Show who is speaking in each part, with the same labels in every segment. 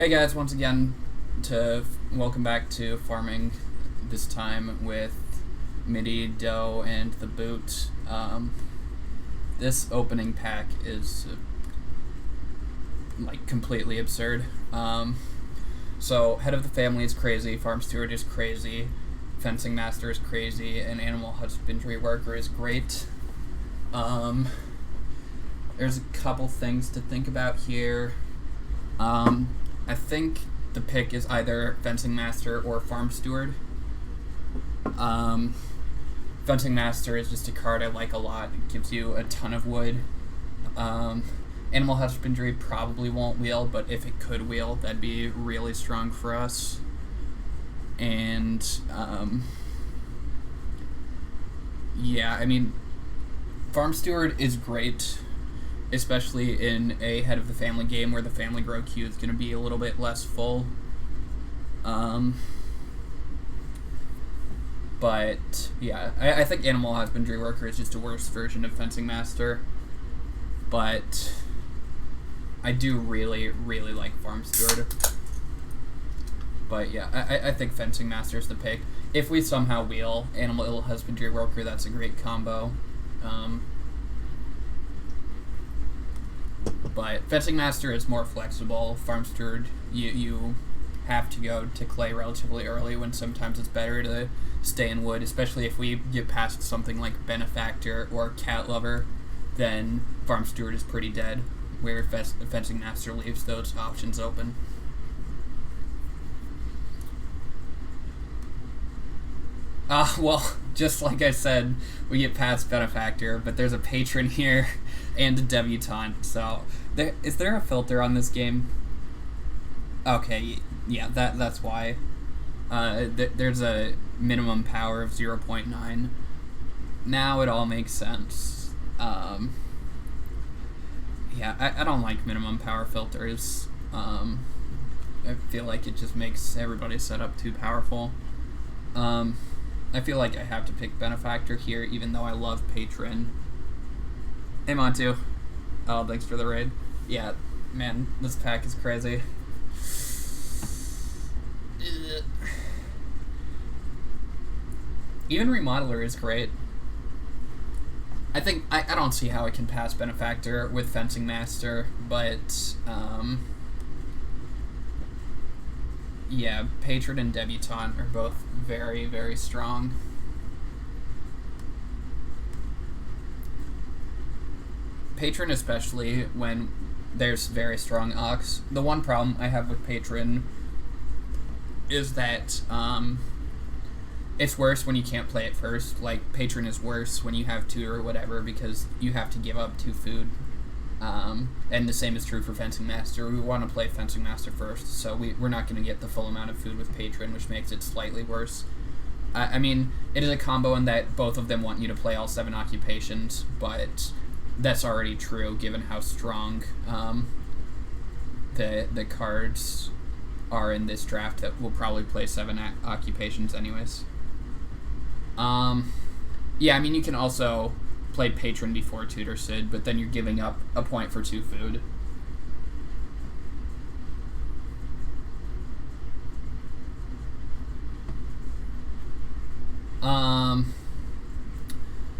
Speaker 1: Hey guys, once again, welcome back to farming. This time with MIDI, Dough, and the boot. This opening pack is like completely absurd. So head of the family is crazy, farm steward is crazy, fencing master is crazy, and animal husbandry worker is great. There's a couple things to think about here. I think the pick is either Fencing Master or Farm Steward. Fencing Master is just a card I like a lot. It gives you a ton of wood. Animal Husbandry probably won't wheel, but if it could wheel, that'd be really strong for us. And, yeah, I mean, Farm Steward is great, especially in a head of the family game where the family grow queue is going to be a little bit less full. But yeah, I think Animal Husbandry Worker is just a worse version of Fencing Master. But I do really, really like Farm Steward. But yeah, I think Fencing Master is the pick. If we somehow wheel Animal Husbandry Worker, that's a great combo. But Fencing Master is more flexible. Farm Steward, you have to go to clay relatively early when sometimes it's better to stay in wood, especially if we get past something like Benefactor or Cat Lover, then Farm Steward is pretty dead, where Fencing Master leaves those options open. Well, just like I said, we get past Benefactor, but there's a Patron here and a Debutante, so is there a filter on this game? Okay, yeah, that's why. There's a minimum power of 0.9. Now it all makes sense. Yeah, I don't like minimum power filters. I feel like it just makes everybody's setup too powerful. I feel like I have to pick Benefactor here, even though I love Patron. Hey, Montu. Oh, thanks for the raid. Yeah, man, this pack is crazy. Even Remodeler is great. I think I don't see how I can pass Benefactor with Fencing Master, but yeah, Patron and Debutante are both very, very strong. Patron especially when there's very strong Ox. The one problem I have with Patron is that it's worse when you can't play it first. Like, Patron is worse when you have 2 or whatever because you have to give up 2 food. And the same is true for Fencing Master. We want to play Fencing Master first, so we're not going to get the full amount of food with Patron, which makes it slightly worse. I mean, it is a combo in that both of them want you to play all 7 occupations, but that's already true given how strong the cards are in this draft that will probably play 7 occupations anyways. Yeah, I mean, you can also play Patron before Tutor Sid, but then you're giving up a point for 2 food.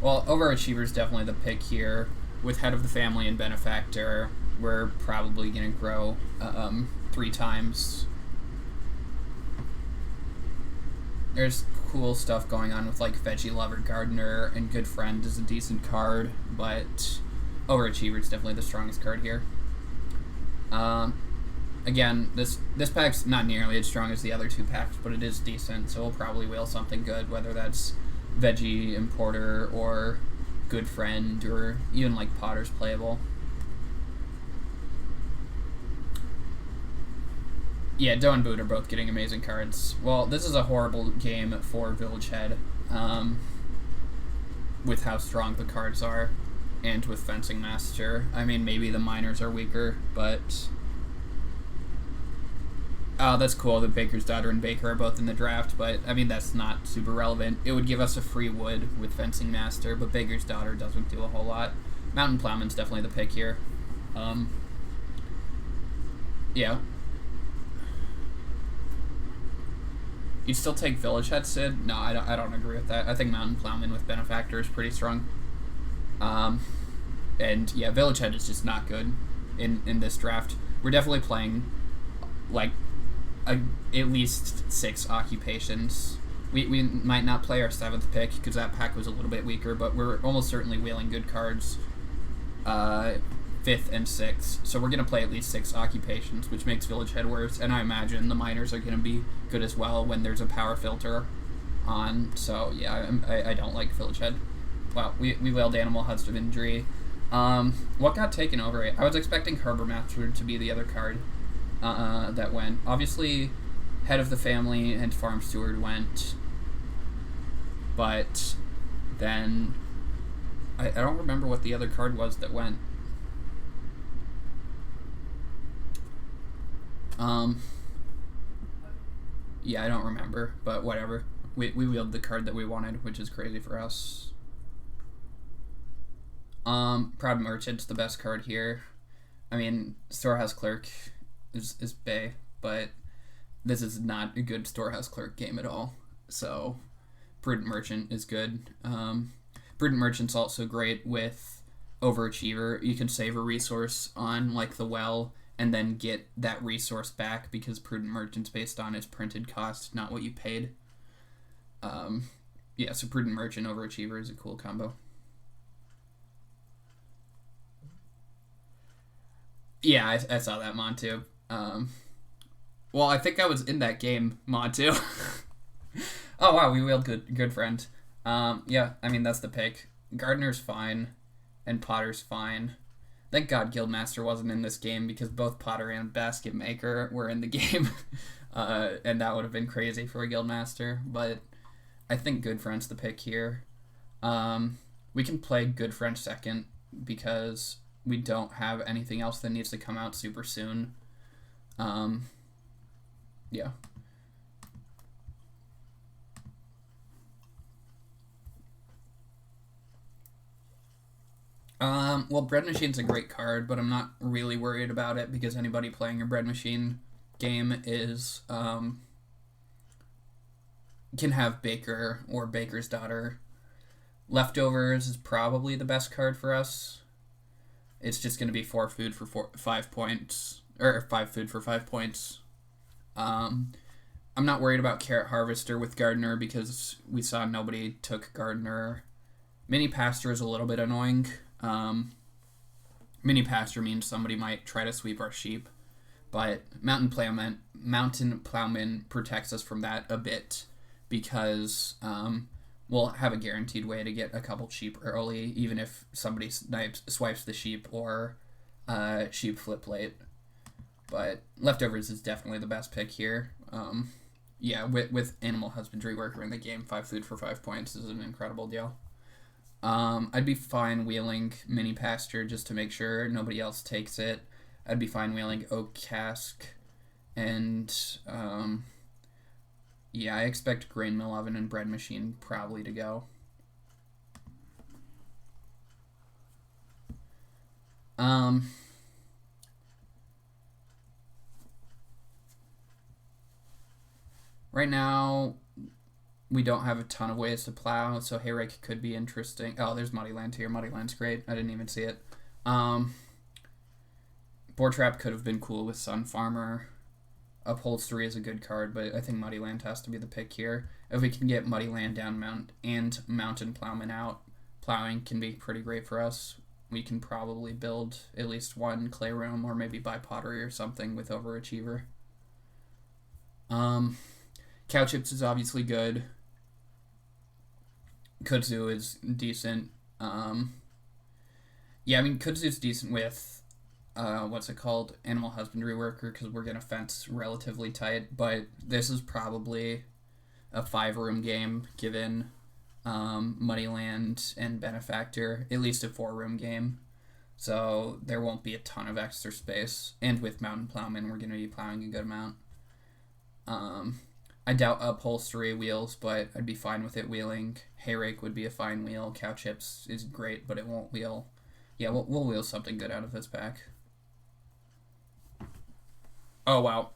Speaker 1: Well, Overachiever is definitely the pick here. With Head of the Family and Benefactor, we're probably going to grow 3 times. There's cool stuff going on with like Veggie Lover Gardener, and Good Friend is a decent card, but Overachiever is definitely the strongest card here. Again, this pack's not nearly as strong as the other 2 packs, but it is decent, so we'll probably wheel something good, whether that's Veggie Importer or Good Friend or even like Potter's Playable. Yeah, Dough and Boot are both getting amazing cards. Well, this is a horrible game for Village Head, with how strong the cards are, and with Fencing Master. I mean, maybe the miners are weaker, but... Oh, that's cool that Baker's Daughter and Baker are both in the draft, but, I mean, that's not super relevant. It would give us a free wood with Fencing Master, but Baker's Daughter doesn't do a whole lot. Mountain Plowman's definitely the pick here. Yeah. You still take Village Head Sid? No, I don't agree with that. I think Mountain Plowman with Benefactor is pretty strong. And yeah, Village Head is just not good in this draft. We're definitely playing like at least 6 occupations. We might not play our 7th pick because that pack was a little bit weaker, but we're almost certainly wheeling good cards 5th and 6th. So we're going to play at least 6 occupations, which makes Village Head worse. And I imagine the miners are going to be good as well when there's a power filter on. So yeah, I don't like Village Head. Wow, we wheeled Animal Husbandry. What got taken over? I was expecting Harbor Master to be the other card that went. Obviously, Head of the Family and Farm Steward went. But then I don't remember what the other card was that went. Yeah, I don't remember, but whatever. We wheeled the card that we wanted, which is crazy for us. Proud Merchant's the best card here. I mean, Storehouse Clerk is bae, but this is not a good Storehouse Clerk game at all. So, Prudent Merchant is good. Prudent Merchant's also great with Overachiever. You can save a resource on, like, the well, and then get that resource back because Prudent Merchant's based on its printed cost, not what you paid. Yeah, so Prudent Merchant Overachiever is a cool combo. Yeah, I saw that, Montu. Well, I think I was in that game, Montu. Oh, wow, we wheeled good friend. Yeah, I mean, that's the pick. Gardener's fine, and Potter's fine. Thank God Guildmaster wasn't in this game because both Potter and Basket Maker were in the game. And that would have been crazy for a Guildmaster, but I think Good Friend's the pick here. We can play Good Friend second because we don't have anything else that needs to come out super soon. Yeah. Well, Bread Machine's a great card, but I'm not really worried about it because anybody playing a Bread Machine game is, can have Baker or Baker's Daughter. Leftovers is probably the best card for us. It's just going to be 4 food for 5 points, or 5 food for 5 points. I'm not worried about Carrot Harvester with Gardener because we saw nobody took Gardener. Mini Pasture is a little bit annoying. Mini Pasture means somebody might try to sweep our sheep, but Mountain Plowman protects us from that a bit because we'll have a guaranteed way to get a couple sheep early, even if somebody swipes the sheep or sheep flip late. But Leftovers is definitely the best pick here. Yeah, with Animal Husbandry Worker in the game, 5 food for 5 points is an incredible deal. I'd be fine wheeling Mini Pasture just to make sure nobody else takes it. I'd be fine wheeling Oak Cask. And, yeah, I expect Grain Mill Oven and Bread Machine probably to go. Right now, we don't have a ton of ways to plow, so Hayrake could be interesting. Oh, there's Muddy Land here. Muddy Land's great. I didn't even see it. Boar Trap could have been cool with Sun Farmer. Upholstery is a good card, but I think Muddy Land has to be the pick here. If we can get Muddy Land down and Mountain Plowman out, plowing can be pretty great for us. We can probably build at least one clay room or maybe buy pottery or something with Overachiever. Cow Chips is obviously good. Kudzu is decent. Yeah, I mean, Kudzu's decent with, what's it called? Animal Husbandry Worker, because we're going to fence relatively tight, but this is probably a 5-room game, given Muddy Land and Benefactor, at least a 4-room game. So there won't be a ton of extra space. And with Mountain Plowman, we're going to be plowing a good amount. I doubt Upholstery wheels, but I'd be fine with it wheeling. Hayrake would be a fine wheel. Cow Chips is great, but it won't wheel. Yeah, we'll wheel something good out of this pack. Oh, wow.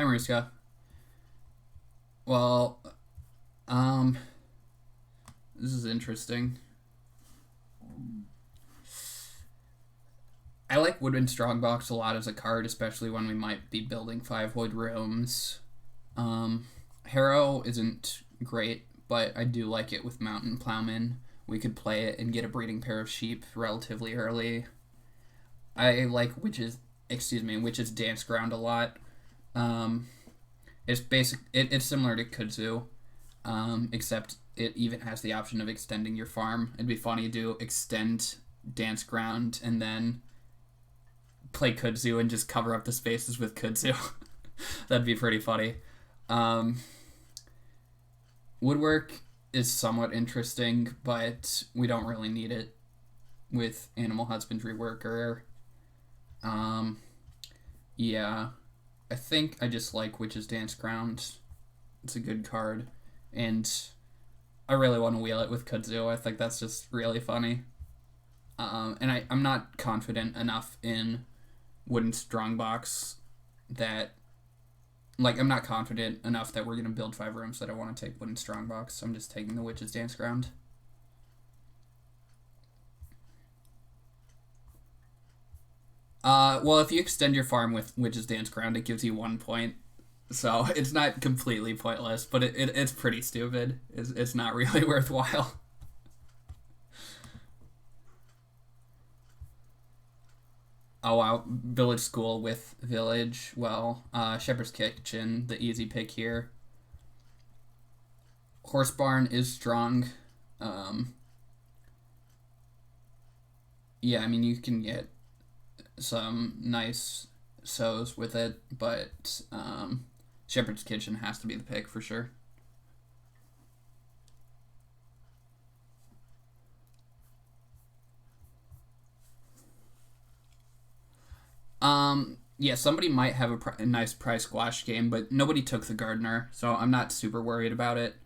Speaker 1: Hi, Mariska. Well, um, this is interesting. I like Woodwind Strongbox a lot as a card, especially when we might be building 5 wood rooms. Harrow isn't great, but I do like it with Mountain Plowman. We could play it and get a breeding pair of sheep relatively early. I like Witch's Dance Ground a lot. Um, it's similar to Kudzu, except it even has the option of extending your farm. It'd be funny to extend Dance Ground and then play Kudzu and just cover up the spaces with Kudzu. That'd be pretty funny. Um, Woodwork is somewhat interesting, but we don't really need it with Animal Husbandry Worker. Yeah, I think I just like Witch's Dance Ground. It's a good card, and I really want to wheel it with Kudzu. I think that's just really funny. And I'm not confident enough in Wooden Strongbox that, I'm not confident enough that we're going to build 5 rooms that I want to take Wooden Strongbox. So I'm just taking the Witch's Dance Ground. Well, if you extend your farm with Witch's Dance Ground, it gives you 1 point. So it's not completely pointless, but it's pretty stupid. It's not really worthwhile. Oh wow, Village School with Village. Well, Shepherd's Kitchen, the easy pick here. Horse Barn is strong. Yeah, I mean, you can get some nice sows with it, but Shepherd's Kitchen has to be the pick for sure. Yeah, somebody might have a nice price squash game, but nobody took the gardener, so I'm not super worried about it.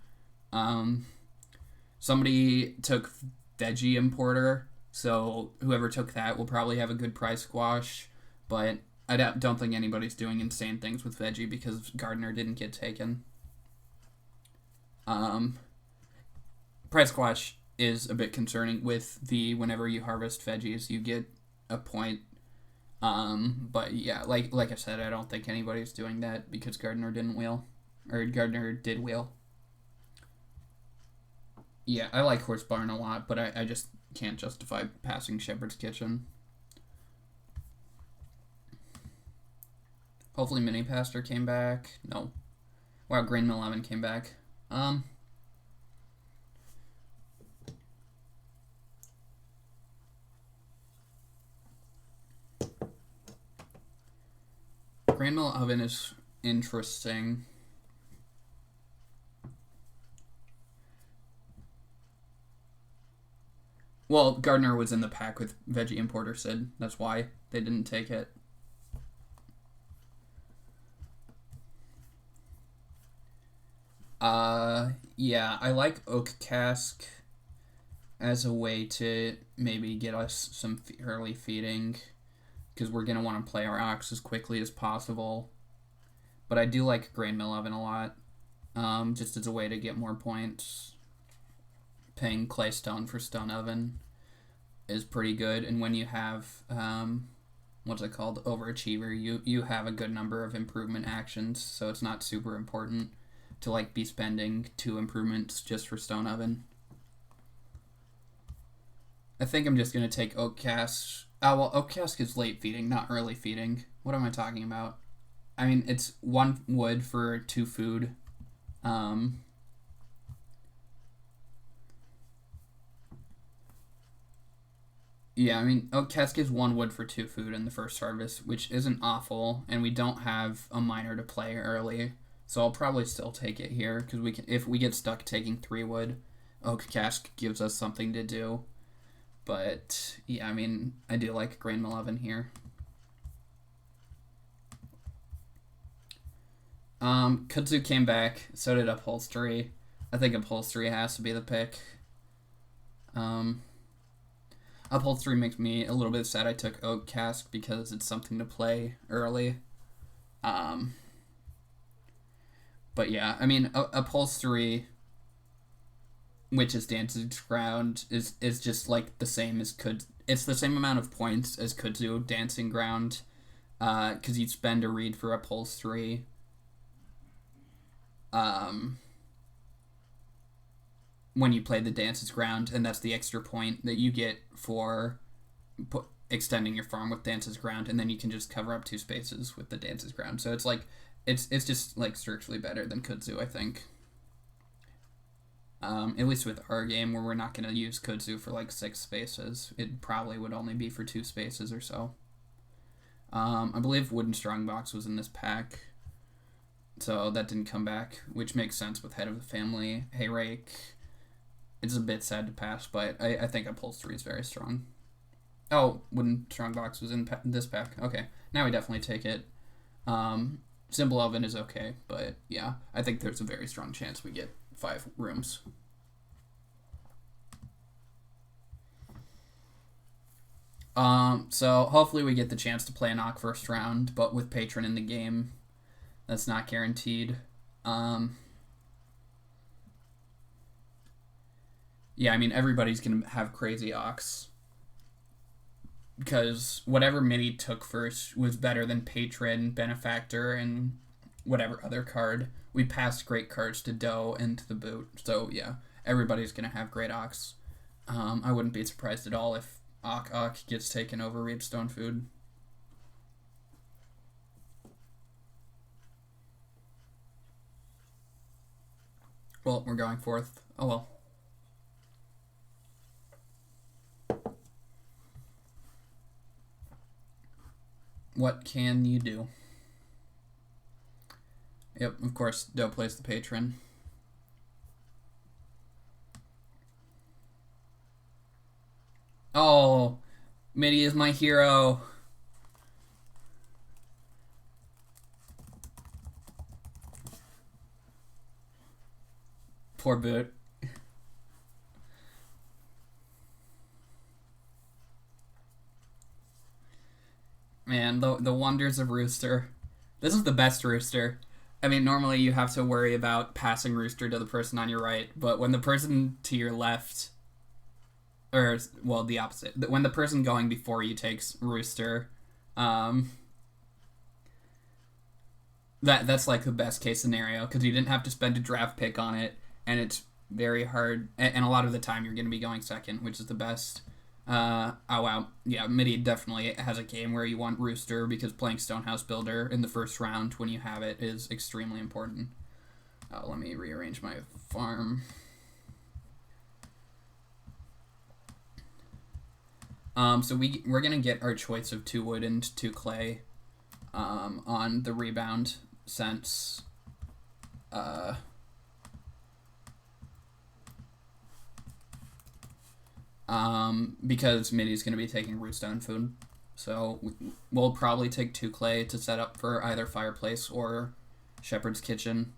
Speaker 1: Somebody took veggie importer, so whoever took that will probably have a good price squash, but I don't think anybody's doing insane things with veggie because gardener didn't get taken. Price squash is a bit concerning with the whenever you harvest veggies, you get a point. But yeah, like I said, I don't think anybody's doing that because Gardner didn't wheel. Or Gardner did wheel. Yeah, I like Horse Barn a lot, but I just can't justify passing Shepherd's Kitchen. Hopefully Mini Pastor came back. No. Wow, Grain Mill Oven came back. Grain Mill Oven is interesting. Well, Gardner was in the pack with Veggie Importer Sid. That's why they didn't take it. Yeah, I like Oak Cask as a way to maybe get us some early feeding because we're going to want to play our ox as quickly as possible. But I do like Grain Mill Oven a lot, just as a way to get more points. Paying Claystone for Stone Oven is pretty good, and when you have, what's it called, Overachiever, you have a good number of improvement actions, so it's not super important to be spending 2 improvements just for Stone Oven. I think I'm just going to take Oak Cask. Well, Oak Cask is late feeding, not early feeding. What am I talking about? I mean, it's 1 wood for 2 food. Yeah, I mean, Oak Cask gives 1 wood for 2 food in the first harvest, which isn't awful, and we don't have a miner to play early. So I'll probably still take it here, because if we get stuck taking 3 wood, Oak Cask gives us something to do. But, yeah, I mean, I do like Grain Mill Oven here. Kudzu came back, so did Upholstery. I think Upholstery has to be the pick. Upholstery makes me a little bit sad I took Oak Cask because it's something to play early. But yeah, I mean, upholstery, which is Dance's Ground, is just like the same as could. It's the same amount of points as Kudzu Dancing Ground, because you'd spend a read for upholstery. When you play the Dance's Ground, and that's the extra point that you get for extending your farm with Dance's Ground, and then you can just cover up 2 spaces with the Dance's Ground. So it's like it's just like structurally better than Kudzu, I think. At least with our game, where we're not going to use Kudzu for like 6 spaces, it probably would only be for 2 spaces or so. I believe Wooden Strongbox was in this pack, so that didn't come back, which makes sense with Head of the Family. Hayrake, it's a bit sad to pass, but I think Upholstery is very strong. Oh, Wooden Strongbox was in this pack. Okay, now we definitely take it. Simple Oven is okay, but yeah, I think there's a very strong chance we get 5 rooms. So hopefully we get the chance to play an Ock first round, but with Patron in the game, that's not guaranteed. Yeah, I mean, everybody's gonna have crazy Ocks, because whatever Midi took first was better than Patron, Benefactor, and whatever other card. We passed great cards to Doe and to the boot, so yeah, everybody's gonna have great Ocks. I wouldn't be surprised at all if Ock gets taken over Reapstone Food. Well, we're going 4th. Oh well. What can you do? Yep, of course, Doe plays the Patron. Oh, Midi is my hero. Poor Boot. Man, the wonders of Rooster. This is the best Rooster. I mean, normally you have to worry about passing Rooster to the person on your right, but when the person to your left, or, well, the opposite, when the person going before you takes Rooster, that's like the best case scenario, because you didn't have to spend a draft pick on it, and it's very hard, and a lot of the time you're going to be going second, which is the best. Oh wow, yeah, Midi definitely has a game where you want Rooster, because playing Stonehouse Builder in the first round when you have it is extremely important. Let me rearrange my farm. So we're gonna get our choice of 2 wood and 2 clay on the rebound, since because Midi's going to be taking Rootstone Food. So we'll probably take 2 clay to set up for either Fireplace or Shepherd's Kitchen.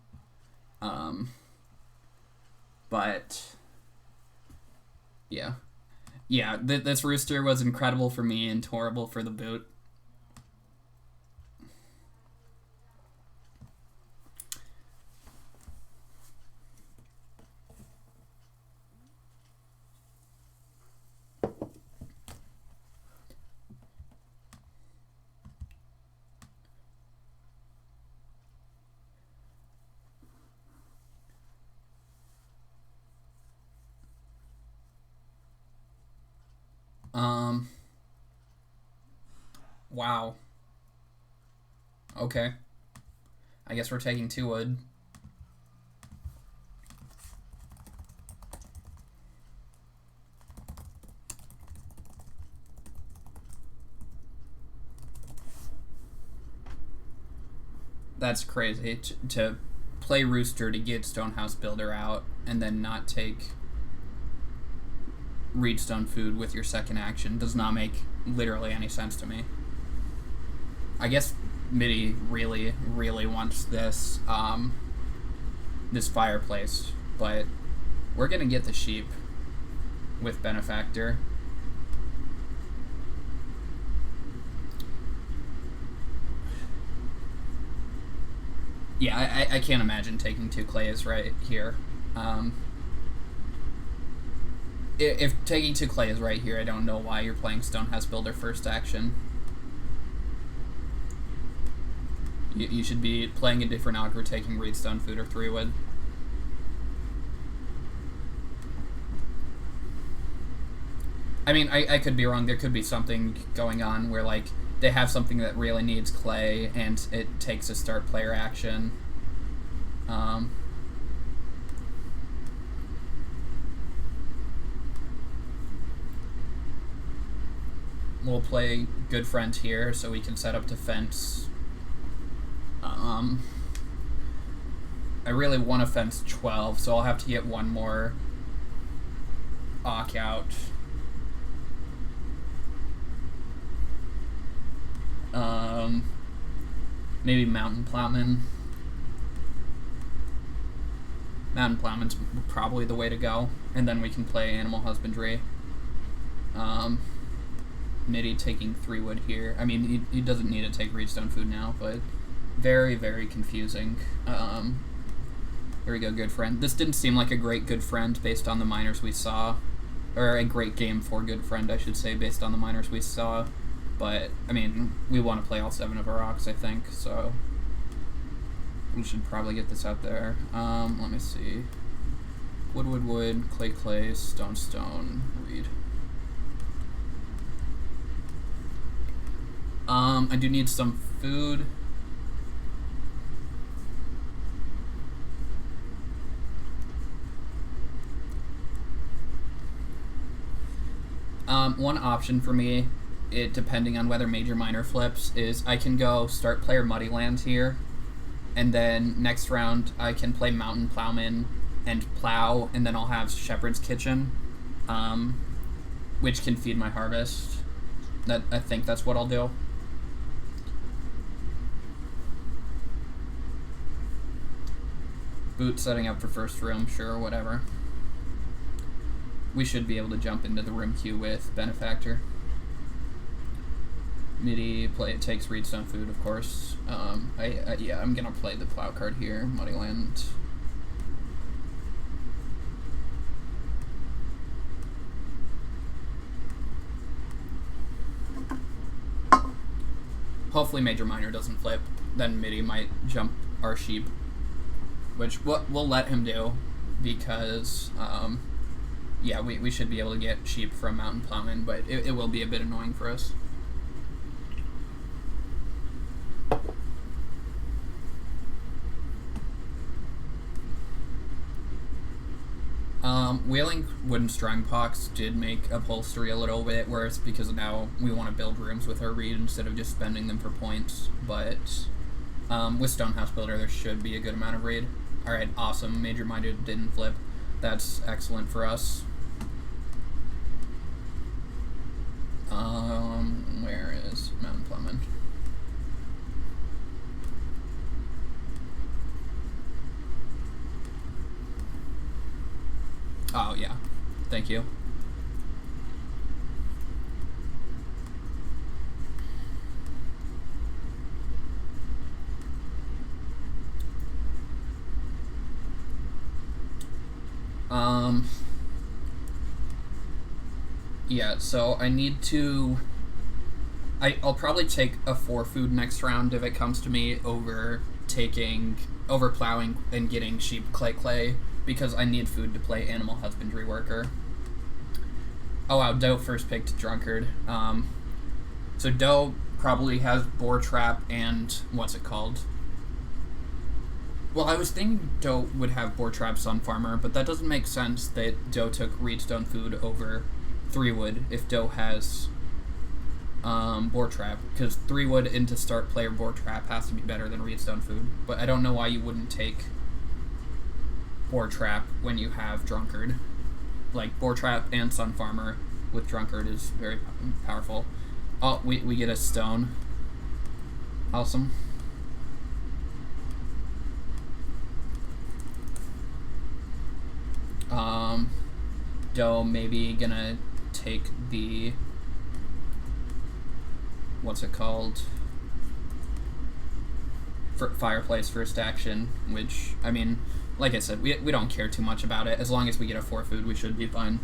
Speaker 1: But yeah. Yeah, this Rooster was incredible for me and horrible for the boot. Wow. Okay. I guess we're taking 2 wood. That's crazy. To play Rooster to get Stonehouse Builder out and then not take Reedstone Food with your second action does not make literally any sense to me. I guess Midi really, really wants this this Fireplace, but we're gonna get the sheep with Benefactor. Yeah, I can't imagine taking 2 clays right here. If taking 2 clays right here, I don't know why you're playing Stonehouse Builder first action. You should be playing a different Ogre, taking Reedstone Food or 3-wood. I mean, I could be wrong. There could be something going on where, like, they have something that really needs clay, and it takes a start player action. We'll play Good Friend here, so we can set up defense. I really want to fence 12, so I'll have to get one more Auk out. Maybe Mountain Plowman. Mountain Plowman's probably the way to go, and then we can play Animal Husbandry. Nitty taking 3-wood here. I mean, he doesn't need to take Reedstone Food now, but very, very confusing. Here we go, Good Friend. This didn't seem like a great Good Friend based on the minors we saw. Or a great game for Good Friend, I should say, based on the minors we saw. But, I mean, we want to play all 7 of our rocks, I think, so we should probably get this out there. Let me see. Wood, wood, wood, clay, clay, stone, stone, reed. I do need some food. One option for me, depending on whether major minor flips, is I can go start player Muddyland here, and then next round I can play Mountain Plowman and plow, and then I'll have Shepherd's Kitchen, which can feed my harvest. I think that's what I'll do. Boot setting up for first room, sure, whatever. We should be able to jump into the room queue with Benefactor. MIDI takes Reedstone Food, of course. Yeah, I'm gonna play the plow card here, Muddyland. Hopefully Major Minor doesn't flip, then MIDI might jump our sheep, which we'll let him do, because, yeah, we should be able to get sheep from Mountain Plowman, but it will be a bit annoying for us. Whaling Wooden Strongpox did make upholstery a little bit worse, because now we want to build rooms with our reed instead of just spending them for points, but with Stonehouse Builder there should be a good amount of reed. Alright, awesome. Major Minor didn't flip. That's excellent for us. Where is Mountain Plowman? Oh, yeah. Thank you. Yeah, so I need to... I'll probably take a 4-food next round if it comes to me over plowing and getting sheep clay, because I need food to play Animal Husbandry Worker. Oh wow, Doe first picked Drunkard. So Doe probably has Boar Trap and what's it called? Well, I was thinking Doe would have Boar Trap Sun Farmer, but that doesn't make sense that Doe took Reedstone Food over 3-wood if Doe has Boar Trap, because 3-wood into start player Boar Trap has to be better than Reedstone Food. But I don't know why you wouldn't take Boar Trap when you have Drunkard. Like, Boar Trap and Sun Farmer with Drunkard is very powerful. Oh, we get a stone. Awesome. Doe maybe gonna take the... what's it called? fireplace first action, which, I mean, like I said, we don't care too much about it. As long as we get a 4 food, we should be fine.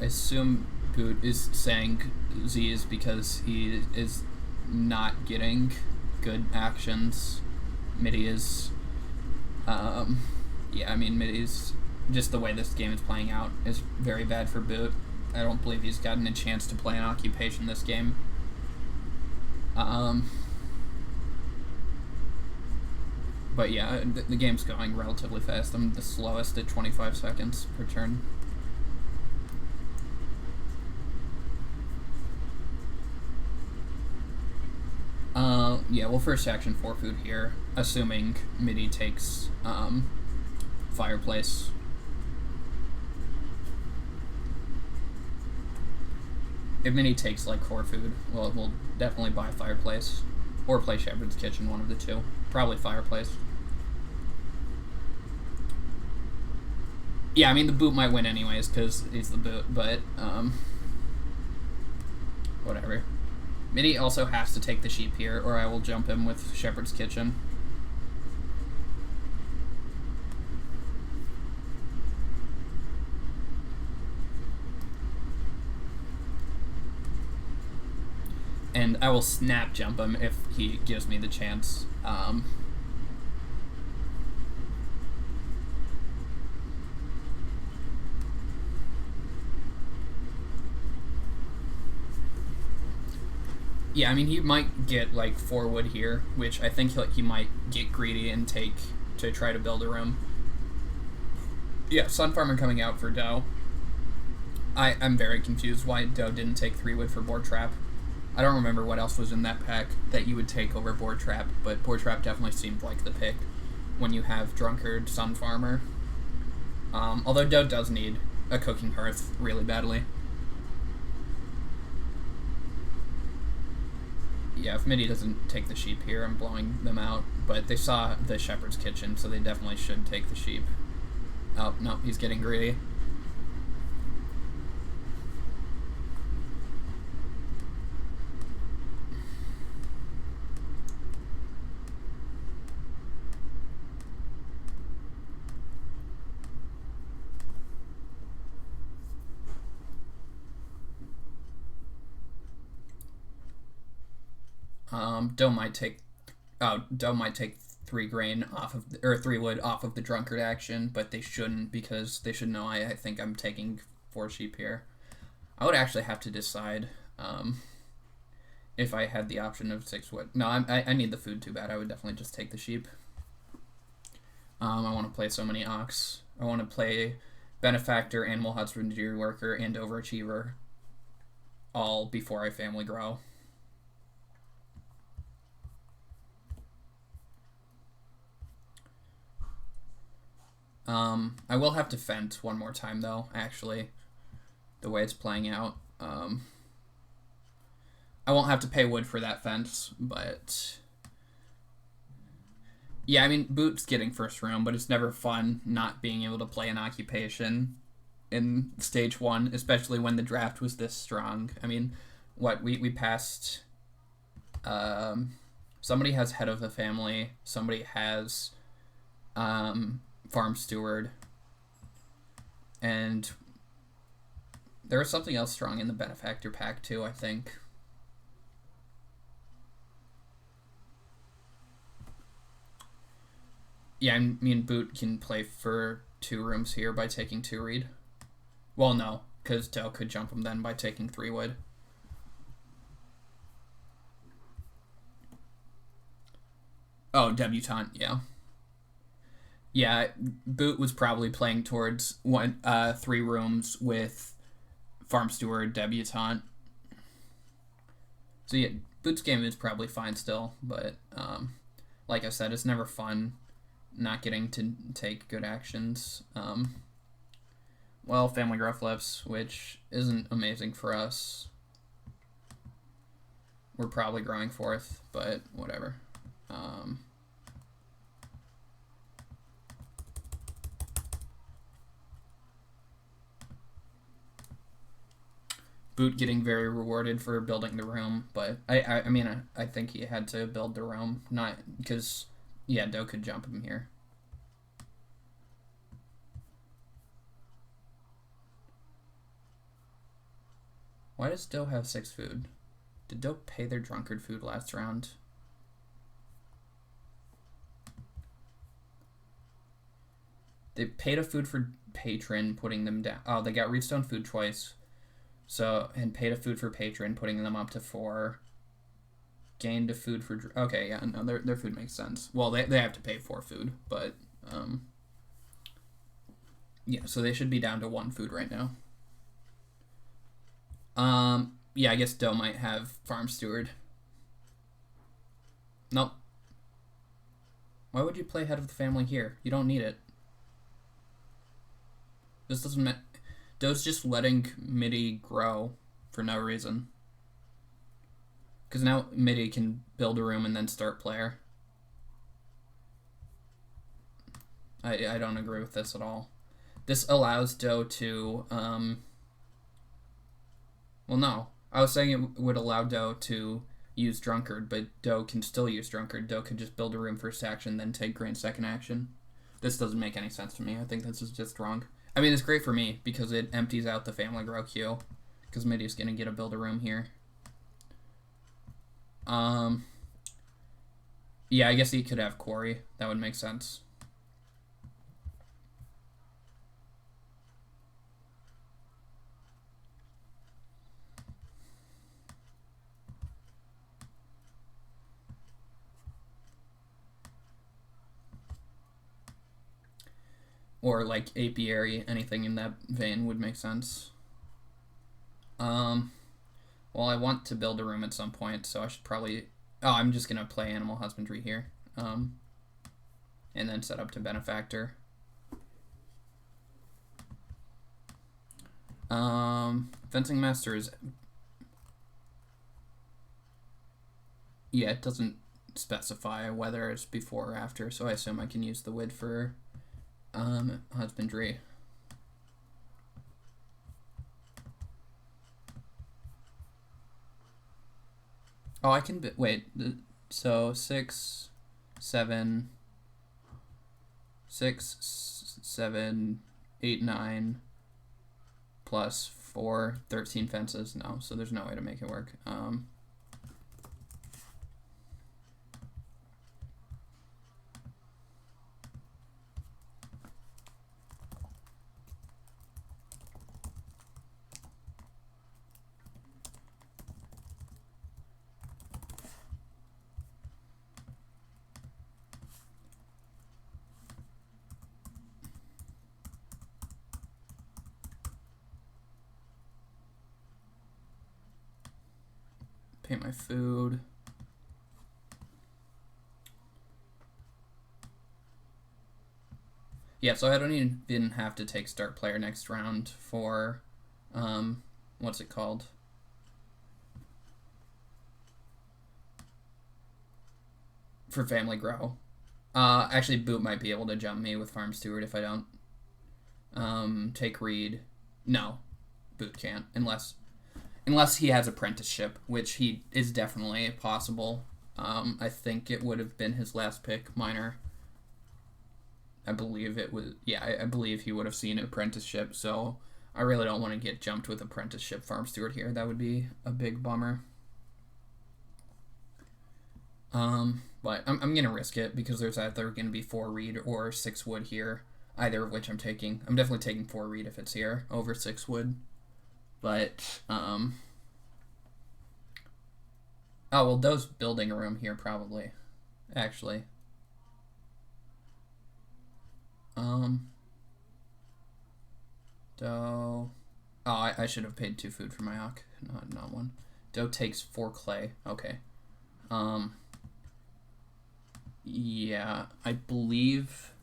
Speaker 1: I assume Boot is saying Z's because he is not getting good actions. Midi is, yeah, I mean, Midi's, just the way this game is playing out, is very bad for Boot. I don't believe he's gotten a chance to play an occupation this game. But yeah, the game's going relatively fast. I'm the slowest at 25 seconds per turn. Yeah, well, first action 4 food here, assuming Midi takes fireplace. If Midi takes like 4 food, well, we'll definitely buy fireplace or play Shepherd's Kitchen, one of the two. Probably fireplace. Yeah, I mean, the Boot might win anyways because he's the Boot, but whatever. Midi also has to take the sheep here, or I will jump him with Shepherd's Kitchen. And I will snap jump him if he gives me the chance. Yeah, I mean, he might get like 4 wood here, which I think he might get greedy and take to try to build a room. Yeah, Sun Farmer coming out for Doe. I'm very confused why Doe didn't take 3 wood for Boar Trap. I don't remember what else was in that pack that you would take over Boar Trap, but Boar Trap definitely seemed like the pick when you have Drunkard, Sun Farmer. Although Doe does need a cooking hearth really badly. Yeah, if Midi doesn't take the sheep here, I'm blowing them out. But they saw the Shepherd's Kitchen, so they definitely should take the sheep. Oh, no, he's getting greedy. Doe might take... Oh, Doe might take 3 grain off of... or 3 wood off of the Drunkard action, but they shouldn't because they should know I think I'm taking 4 sheep here. I would actually have to decide if I had the option of 6 wood. No, I need the food too bad. I would definitely just take the sheep. I want to play so many ox. I want to play Benefactor, Animal Husbandry Worker, and Overachiever all before I family grow. I will have to fence one more time, though, actually, the way it's playing out. I won't have to pay wood for that fence, but... Yeah, I mean, Boot's getting first room, but it's never fun not being able to play an occupation in stage 1, especially when the draft was this strong. I mean, what, we passed... somebody has Head of the Family, somebody has... Farm Steward, and there was something else strong in the Benefactor pack too, I think. Yeah, I mean, Boot can play for 2 rooms here by taking 2 reed. Well, no, because Doe could jump him then by taking 3 wood. Oh, Debutante, yeah. Yeah, Boot was probably playing towards 3 rooms with Farm Steward, Debutante. So yeah, Boot's game is probably fine still, but like I said, it's never fun not getting to take good actions. Well, Family Grow flips, which isn't amazing for us. We're probably growing 4th, but whatever. Boot getting very rewarded for building the room, but I mean, I think he had to build the room, not because, yeah, Doe could jump him here. Why does Doe have 6 food? Did Doe pay their drunkard food last round? They paid a food for patron, putting them down. Oh, they got Redstone food twice. So, and paid a food for patron, putting them up to 4. Gained a food for... Okay, yeah, no, their food makes sense. Well, they have to pay 4 food, but... yeah, so they should be down to 1 food right now. Yeah, I guess Doe might have Farm Steward. Nope. Why would you play head of the family here? You don't need it. This doesn't... Doe's just letting MIDI grow for no reason. Because now MIDI can build a room and then start player. I don't agree with this at all. This allows Doe to... well, no. I was saying it would allow Doe to use Drunkard, but Doe can still use Drunkard. Doe could just build a room first action, then take Grant second action. This doesn't make any sense to me. I think this is just wrong. I mean, it's great for me because it empties out the family grow queue. Because MIDI's going to get a build a room here. Yeah, I guess he could have Quarry. That would make sense. Or like apiary, anything in that vein would make sense. Well, I want to build a room at some point, so I should probably... Oh, I'm just going to play Animal Husbandry here. And then set up to Benefactor. Fencing Master is... Yeah, it doesn't specify whether it's before or after, so I assume I can use the wood for husbandry. Oh, I can... Wait, so 6, 7, 8, 9, plus 4, 13 fences. No, so there's no way to make it work. Pay my food. Yeah, so I don't even have to take start player next round for, what's it called? For Family Grow. Actually, Boot might be able to jump me with Farm Steward if I don't. Take Reed. No, Boot can't, unless he has Apprenticeship, which he is definitely possible. I think it would have been his last pick, Minor. I believe it was... Yeah, I believe he would have seen Apprenticeship, so I really don't want to get jumped with Apprenticeship Farm Steward here. That would be a big bummer. But I'm going to risk it because there's either going to be 4 Reed or 6 wood here, either of which I'm taking. I'm definitely taking 4 Reed if it's here over 6 wood. But, oh, well, Doe's building a room here, probably. Actually. Doe... Oh, I should have paid 2 food for my Ock, not 1. Doe takes 4 clay. Okay. Yeah, I believe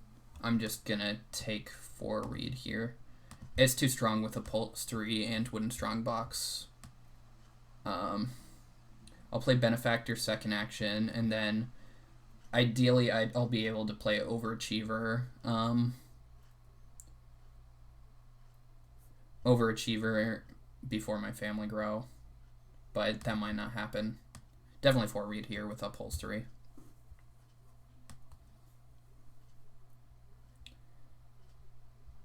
Speaker 1: I'm just gonna take 4 Reed here. It's too strong with upholstery and wooden strongbox. I'll play Benefactor second action, and then ideally I'll be able to play Overachiever. Overachiever, before my family grow, but that might not happen. Definitely 4 read here with upholstery.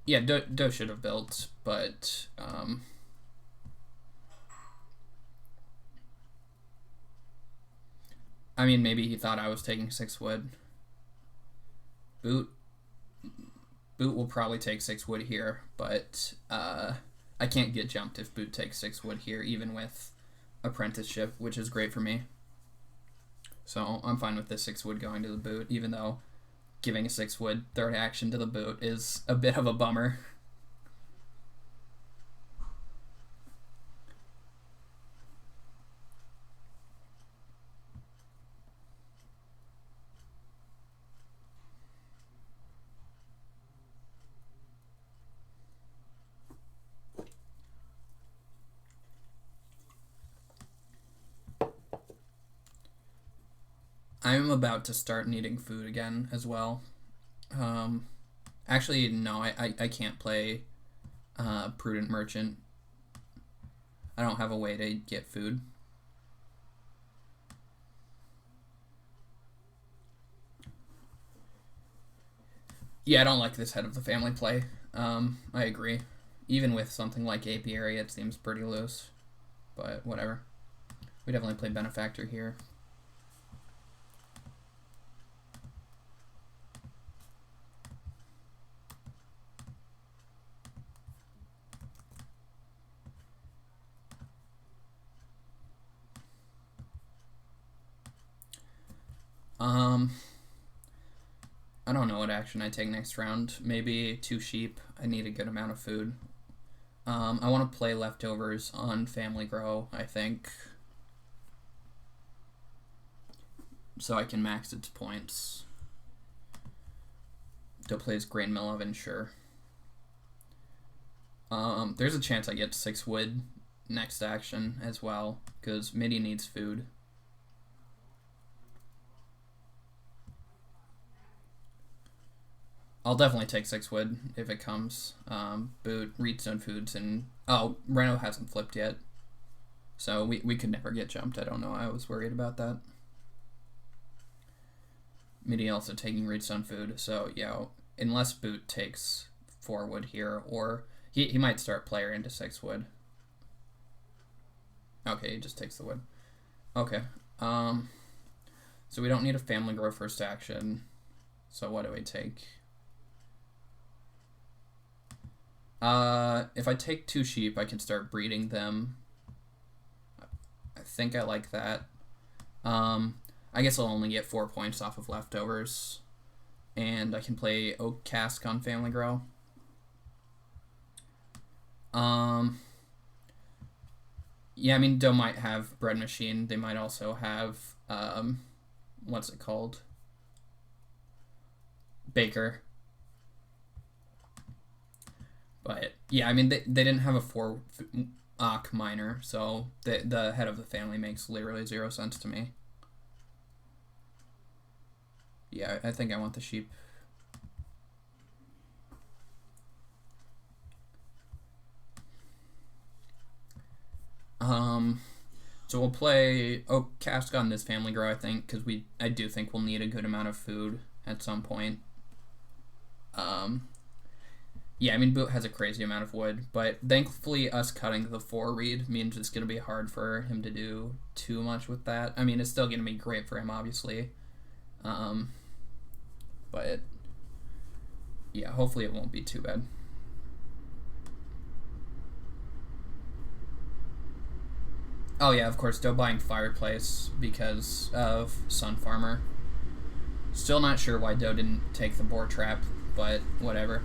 Speaker 1: Yeah, Do should have built, but I mean, maybe he thought I was taking 6 wood. Boot will probably take 6 wood here, but I can't get jumped if Boot takes 6 wood here, even with apprenticeship, which is great for me. So I'm fine with this 6 wood going to the Boot, even though giving a 6 wood third action to the Boot is a bit of a bummer. I'm about to start needing food again as well. Actually, no, I can't play Prudent Merchant. I don't have a way to get food. Yeah, I don't like this head of the family play. I agree. Even with something like Apiary, it seems pretty loose. But whatever. We definitely play Benefactor here. I don't know what action I take next round. Maybe 2 sheep. I need a good amount of food. I want to play leftovers on Family Grow, I think. So I can max its points. Do plays Grain Mill Oven, sure. There's a chance I get 6 wood next action as well, because Midi needs food. I'll definitely take 6 wood if it comes. Boot, Redstone Foods, and... Oh, Reno hasn't flipped yet. So we could never get jumped. I don't know. I was worried about that. Midi also taking Redstone Food. So, yeah, unless Boot takes 4 wood here, or... He might start player into 6 wood. Okay, he just takes the wood. Okay. So we don't need a Family Grow first action. So what do we take? If I take 2 sheep, I can start breeding them. I think I like that. I guess I'll only get 4 points off of leftovers. And I can play Oak Cask on Family Grow. Yeah, I mean, Doe might have Bread Machine. They might also have, what's it called? Baker. But, yeah, I mean, they didn't have a 4 Ock miner, so the head of the family makes literally 0 sense to me. Yeah, I think I want the sheep. So we'll play Oak Cask on this Family Grow, I think, because I do think we'll need a good amount of food at some point. Yeah, I mean, Boot has a crazy amount of wood, but thankfully us cutting the 4 read means it's going to be hard for him to do too much with that. I mean, it's still going to be great for him, obviously. But, yeah, hopefully it won't be too bad. Oh, yeah, of course, Doe buying Fireplace because of Sun Farmer. Still not sure why Doe didn't take the Boar Trap, but whatever.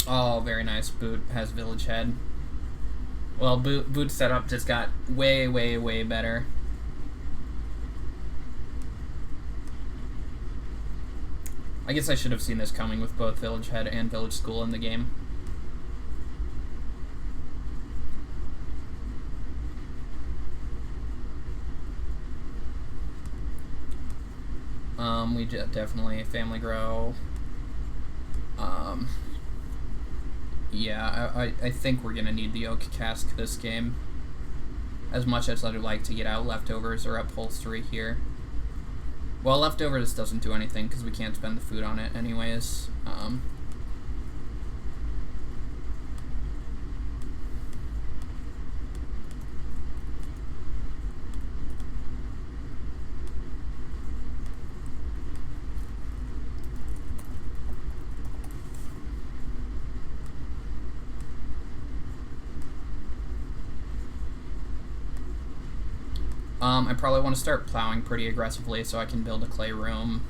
Speaker 1: Oh, very nice. Boot has Village Head. Well, Boot's setup just got way, way, way better. I guess I should have seen this coming with both Village Head and Village School in the game. We definitely Family Grow. Yeah, I think we're gonna need the oak cask this game. As much as I'd like to get out leftovers or upholstery here. Well, leftovers doesn't do anything because we can't spend the food on it anyways. I probably want to start plowing pretty aggressively so I can build a clay room.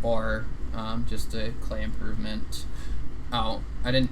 Speaker 1: Or just a clay improvement. Oh, I didn't...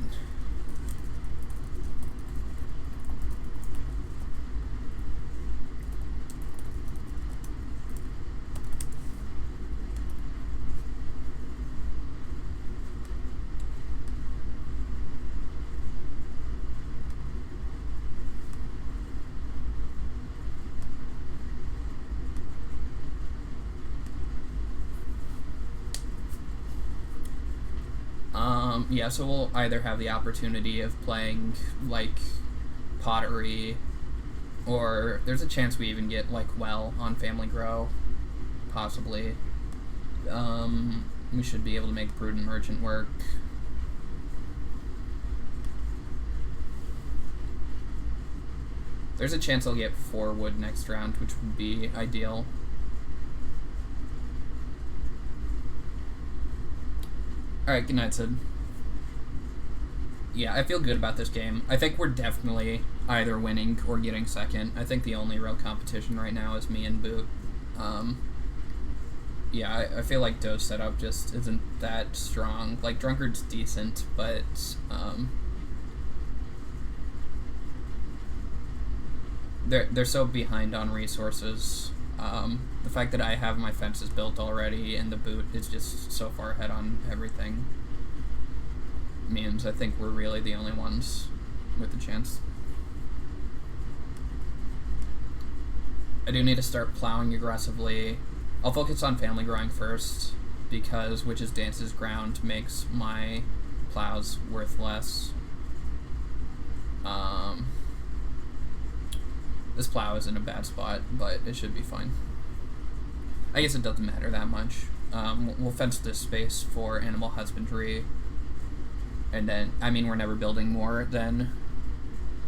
Speaker 1: yeah, so we'll either have the opportunity of playing, like, pottery, or there's a chance we even get, like, well on Family Grow, possibly. We should be able to make prudent merchant work. There's a chance I'll get 4 wood next round, which would be ideal. Alright, good night, Sid. Yeah, I feel good about this game. I think we're definitely either winning or getting second. I think the only real competition right now is me and Boot. Yeah, I feel like Doe's setup just isn't that strong. Like, Drunkard's decent, but they're so behind on resources. The fact that I have my fences built already and the Boot is just so far ahead on everything means I think we're really the only ones with the chance. I do need to start plowing aggressively. I'll focus on family growing first because Witch's Dance's ground makes my plows worth less. This plow is in a bad spot, but it should be fine. I guess it doesn't matter that much. We'll fence this space for animal husbandry. And then, I mean, we're never building more than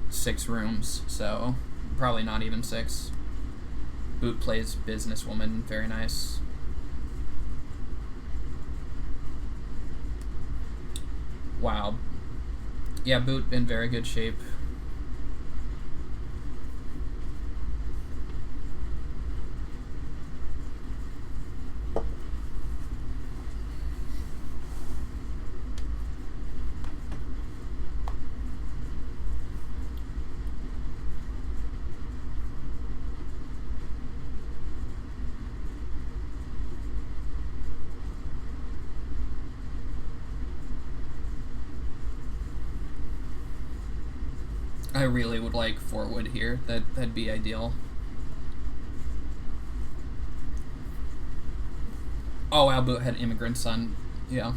Speaker 1: 6 rooms, so probably not even 6. Boot plays businesswoman, very nice. Wow. Yeah, Boot in very good shape. I really would like 4 wood here. That'd be ideal. Oh, wow, Boot had immigrant son. Yeah.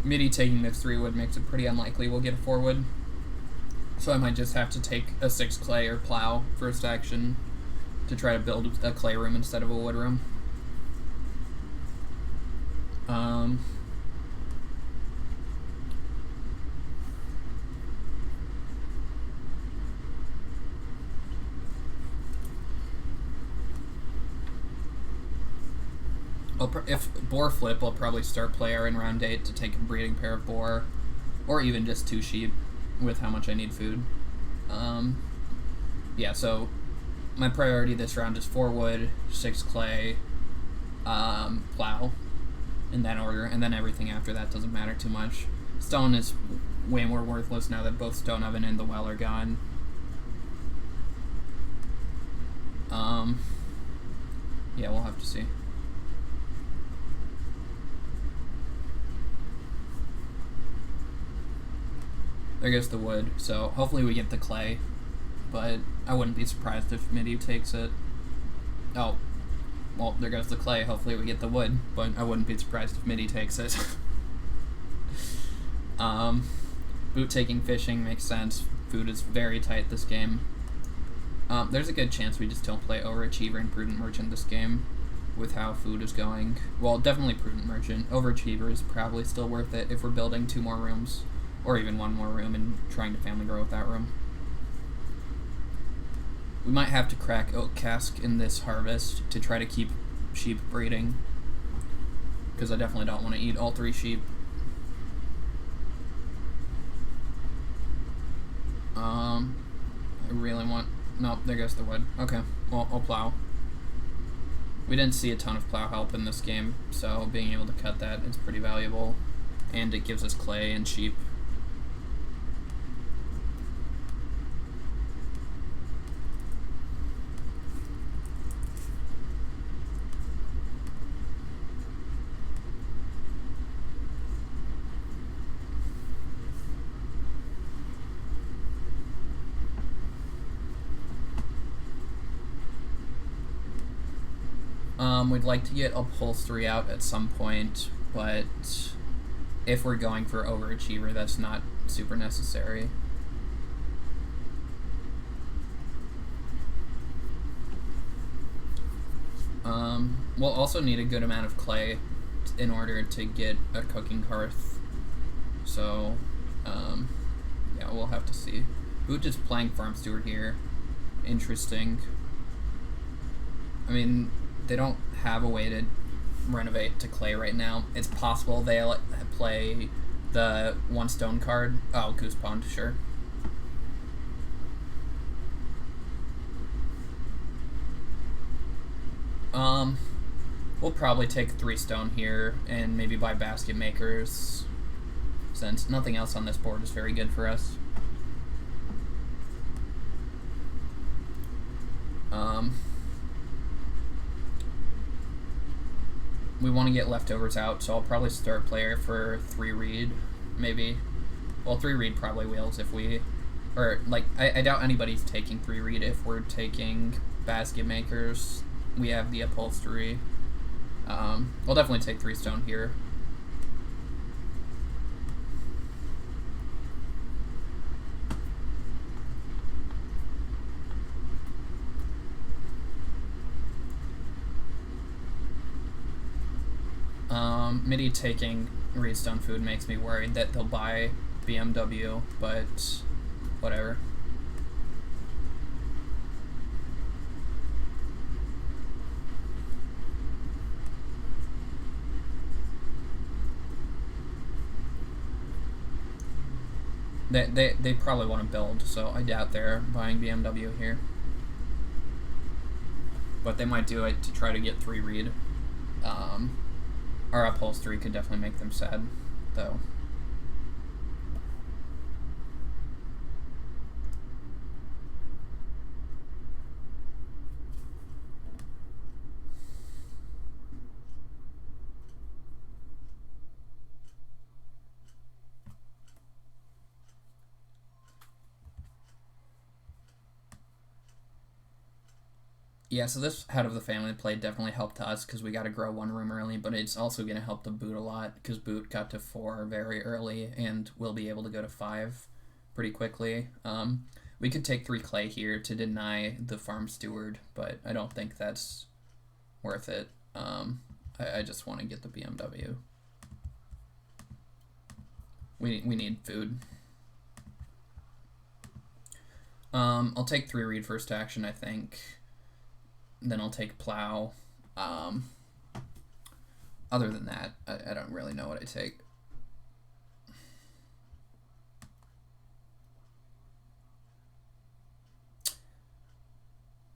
Speaker 1: Midi taking this 3 wood makes it pretty unlikely we'll get a 4 wood. So I might just have to take a 6 clay or plow first action to try to build a clay room instead of a wood room. If boar flip, I'll probably start player in round 8 to take a breeding pair of boar, or even just 2 sheep with how much I need food. Yeah, so my priority this round is 4 wood, 6 clay, plow, in that order, and then everything after that doesn't matter too much. Stone is way more worthless now that both Stone Oven and the well are gone. Yeah, we'll have to see. There goes the wood, so hopefully we get the clay, but I wouldn't be surprised if Midi takes it. Oh, Well, there goes the clay. Hopefully we get the wood, but I wouldn't be surprised if Midi takes it. Boot taking fishing makes sense. Food is very tight this game. There's a good chance we just don't play Overachiever and Prudent Merchant this game with how food is going. Well, definitely Prudent Merchant. Overachiever is probably still worth it if we're building 2 more rooms, or even 1 more room and trying to family grow with that room. We might have to crack Oak Cask in this harvest to try to keep sheep breeding, because I definitely don't want to eat all 3 sheep. I really want... Nope, there goes the wood. Okay, well, I'll plow. We didn't see a ton of plow help in this game, so being able to cut that is pretty valuable. And it gives us clay and sheep. We'd like to get upholstery out at some point, but if we're going for Overachiever, that's not super necessary. We'll also need a good amount of clay in order to get a cooking hearth, so yeah, we'll have to see. Boot is playing Farm Steward here. Interesting. I mean, they don't have a way to renovate to clay right now. It's possible they'll play the 1 stone card. Oh, Goose Pond, sure. We'll probably take 3 stone here and maybe buy basket makers, since nothing else on this board is very good for us. We want to get leftovers out, so I'll probably start player for 3 reed, maybe. Well, 3 reed probably wheels if we... Or, like, I doubt anybody's taking 3 reed if we're taking basket makers. We have the upholstery. We'll definitely take 3 stone here. Midi taking Reedstone food makes me worried that they'll buy BMW, but whatever. They probably want to build, so I doubt they're buying BMW here. But they might do it to try to get 3 reed. Our upholstery could definitely make them sad, though. Yeah, so this head of the family play definitely helped us because we got to grow 1 room early, but it's also going to help the Boot a lot because Boot got to 4 very early and will be able to go to 5 pretty quickly. We could take 3 clay here to deny the Farm Steward, but I don't think that's worth it. I just want to get the BMW. We need food. I'll take 3 reed first action, I think. Then I'll take plow. Other than that, I don't really know what I take.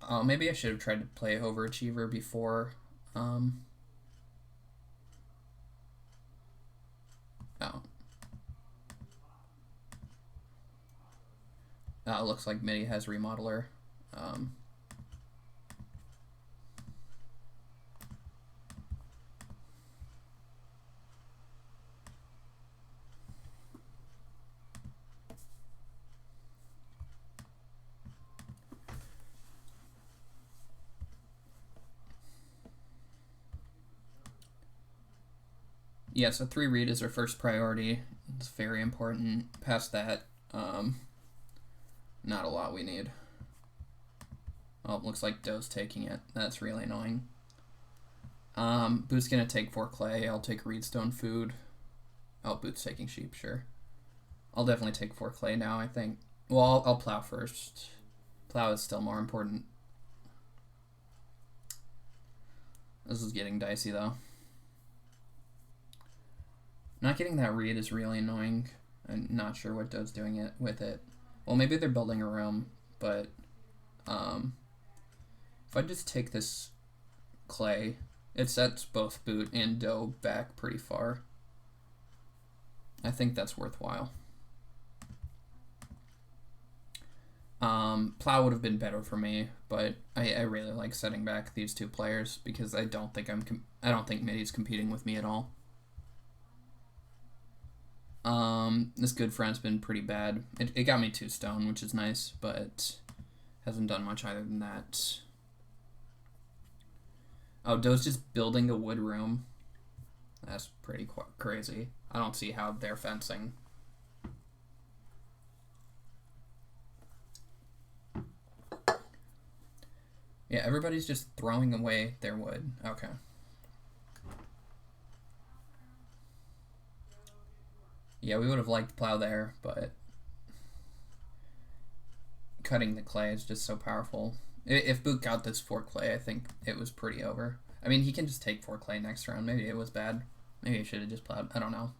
Speaker 1: Oh, maybe I should have tried to play Overachiever before. Oh. It looks like Midi has Remodeler. Yeah, so 3 read is our first priority. It's very important. Past that, not a lot we need. Oh, it looks like Doe's taking it. That's really annoying. Boot's gonna take 4 clay. I'll take reedstone food. Oh, Boot's taking sheep, sure. I'll definitely take 4 clay now, I think. Well, I'll plow first. Plow is still more important. This is getting dicey, though. Not getting that reed is really annoying. I'm not sure what Doe's doing with it. Well, maybe they're building a room, but if I just take this clay, it sets both Boot and Doe back pretty far. I think that's worthwhile. Plow would have been better for me, but I really like setting back these 2 players because I don't think Middy's competing with me at all. This good friend's been pretty bad. It got me 2 stone, which is nice, but hasn't done much other than that. Oh, Doe's just building a wood room. That's pretty crazy. I don't see how they're fencing. Yeah, everybody's just throwing away their wood. Okay. Yeah, we would have liked plow there, but cutting the clay is just so powerful. If Boot got this 4 clay, I think it was pretty over. I mean, he can just take 4 clay next round. Maybe it was bad. Maybe I should have just plowed. I don't know.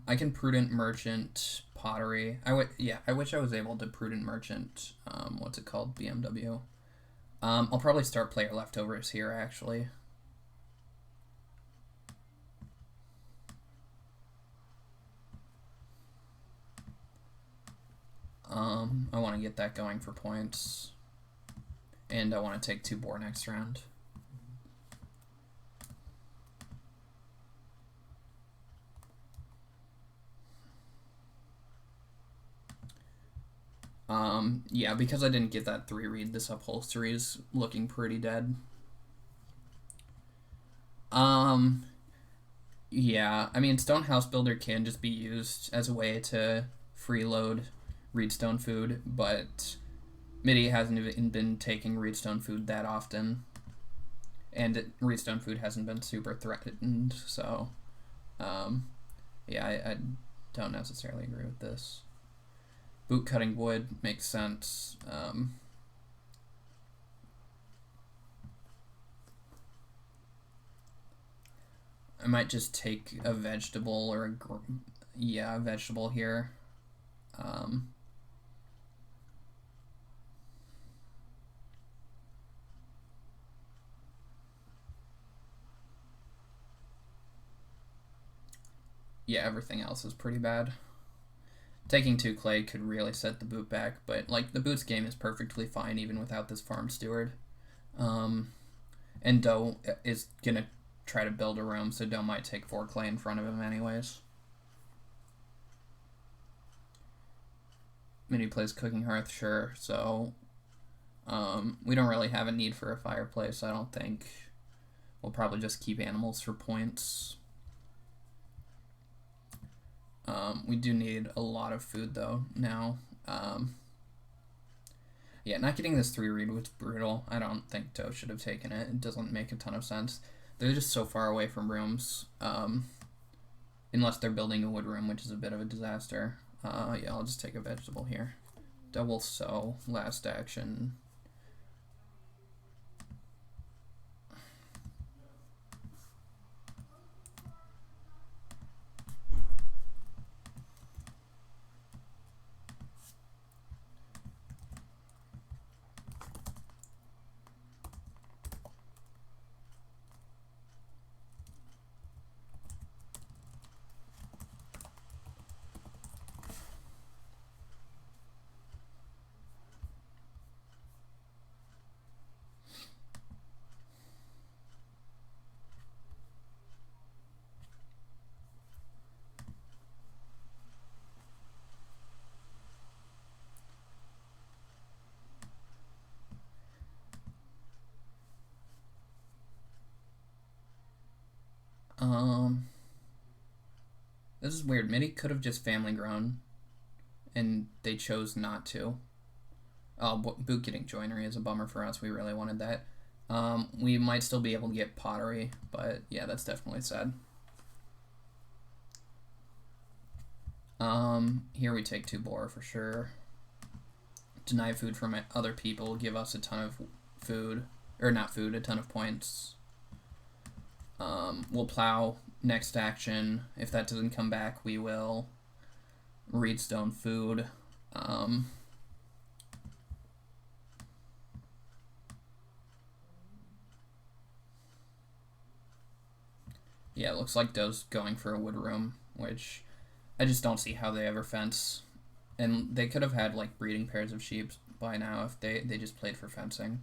Speaker 1: I can prudent merchant pottery. I wish I was able to prudent merchant. What's it called? BMW. I'll probably start player leftovers here actually. I want to get that going for points, and I want to take 2 boar next round. Yeah, because I didn't get that 3 read, this upholstery is looking pretty dead. Yeah, I mean, Stone House Builder can just be used as a way to freeload reedstone food, but Middy hasn't even been taking reedstone food that often, and reedstone food hasn't been super threatened, so yeah, I don't necessarily agree with this. Boot cutting wood makes sense. I might just take a vegetable or a vegetable here. Yeah, everything else is pretty bad. Taking 2 clay could really set the Boot back, but like the Boot's game is perfectly fine even without this farm steward. And Doe is gonna try to build a room, so Doe might take 4 clay in front of him anyways. Middy plays Cooking Hearth, sure, so we don't really have a need for a fireplace, I don't think. We'll probably just keep animals for points. We do need a lot of food though now. Yeah, not getting this 3 read was brutal. I don't think Doe should have taken it. It doesn't make a ton of sense. They're just so far away from rooms. Unless they're building a wood room, which is a bit of a disaster. Yeah, I'll just take a vegetable here. Double sow, last action. This is weird. Midi could have just family grown, and they chose not to. Oh, boot getting joinery is a bummer for us. We really wanted that. We might still be able to get pottery, but yeah, that's definitely sad. Here we take 2 boar for sure. Deny food from other people, give us a ton of food, or not food, a ton of points. We'll plow next action. If that doesn't come back, we will reedstone food. Yeah, it looks like Doe's going for a wood room, which I just don't see how they ever fence. And they could have had like breeding pairs of sheep by now if they just played for fencing.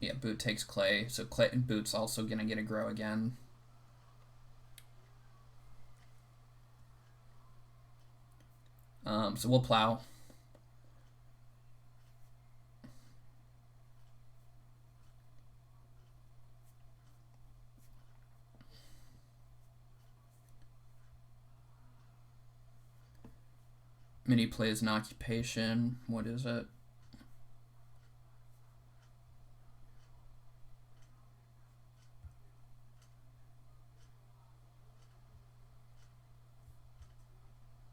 Speaker 1: Yeah, Boot takes clay, so Boot's also gonna get a grow again. So we'll plow. Mini plays an occupation. What is it?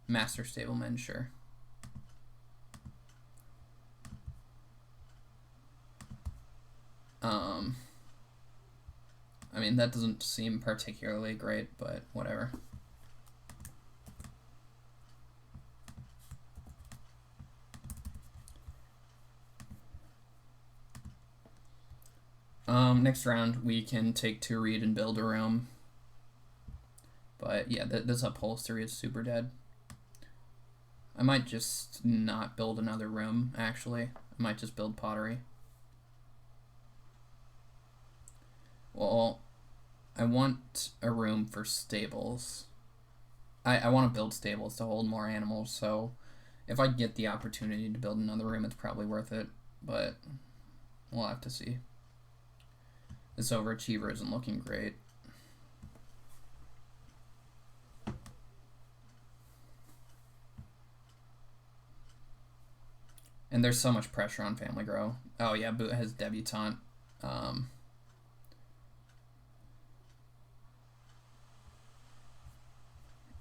Speaker 1: Master stableman, sure. I mean, that doesn't seem particularly great, but whatever. Next round, we can take 2 reed and build a room. But yeah, this upholstery is super dead. I might just not build another room, actually. I might just build pottery. Well, I want a room for stables. I want to build stables to hold more animals, so if I get the opportunity to build another room, it's probably worth it, but we'll have to see. This overachiever isn't looking great. And there's so much pressure on Family Grow. Oh yeah, Boot has Debutante.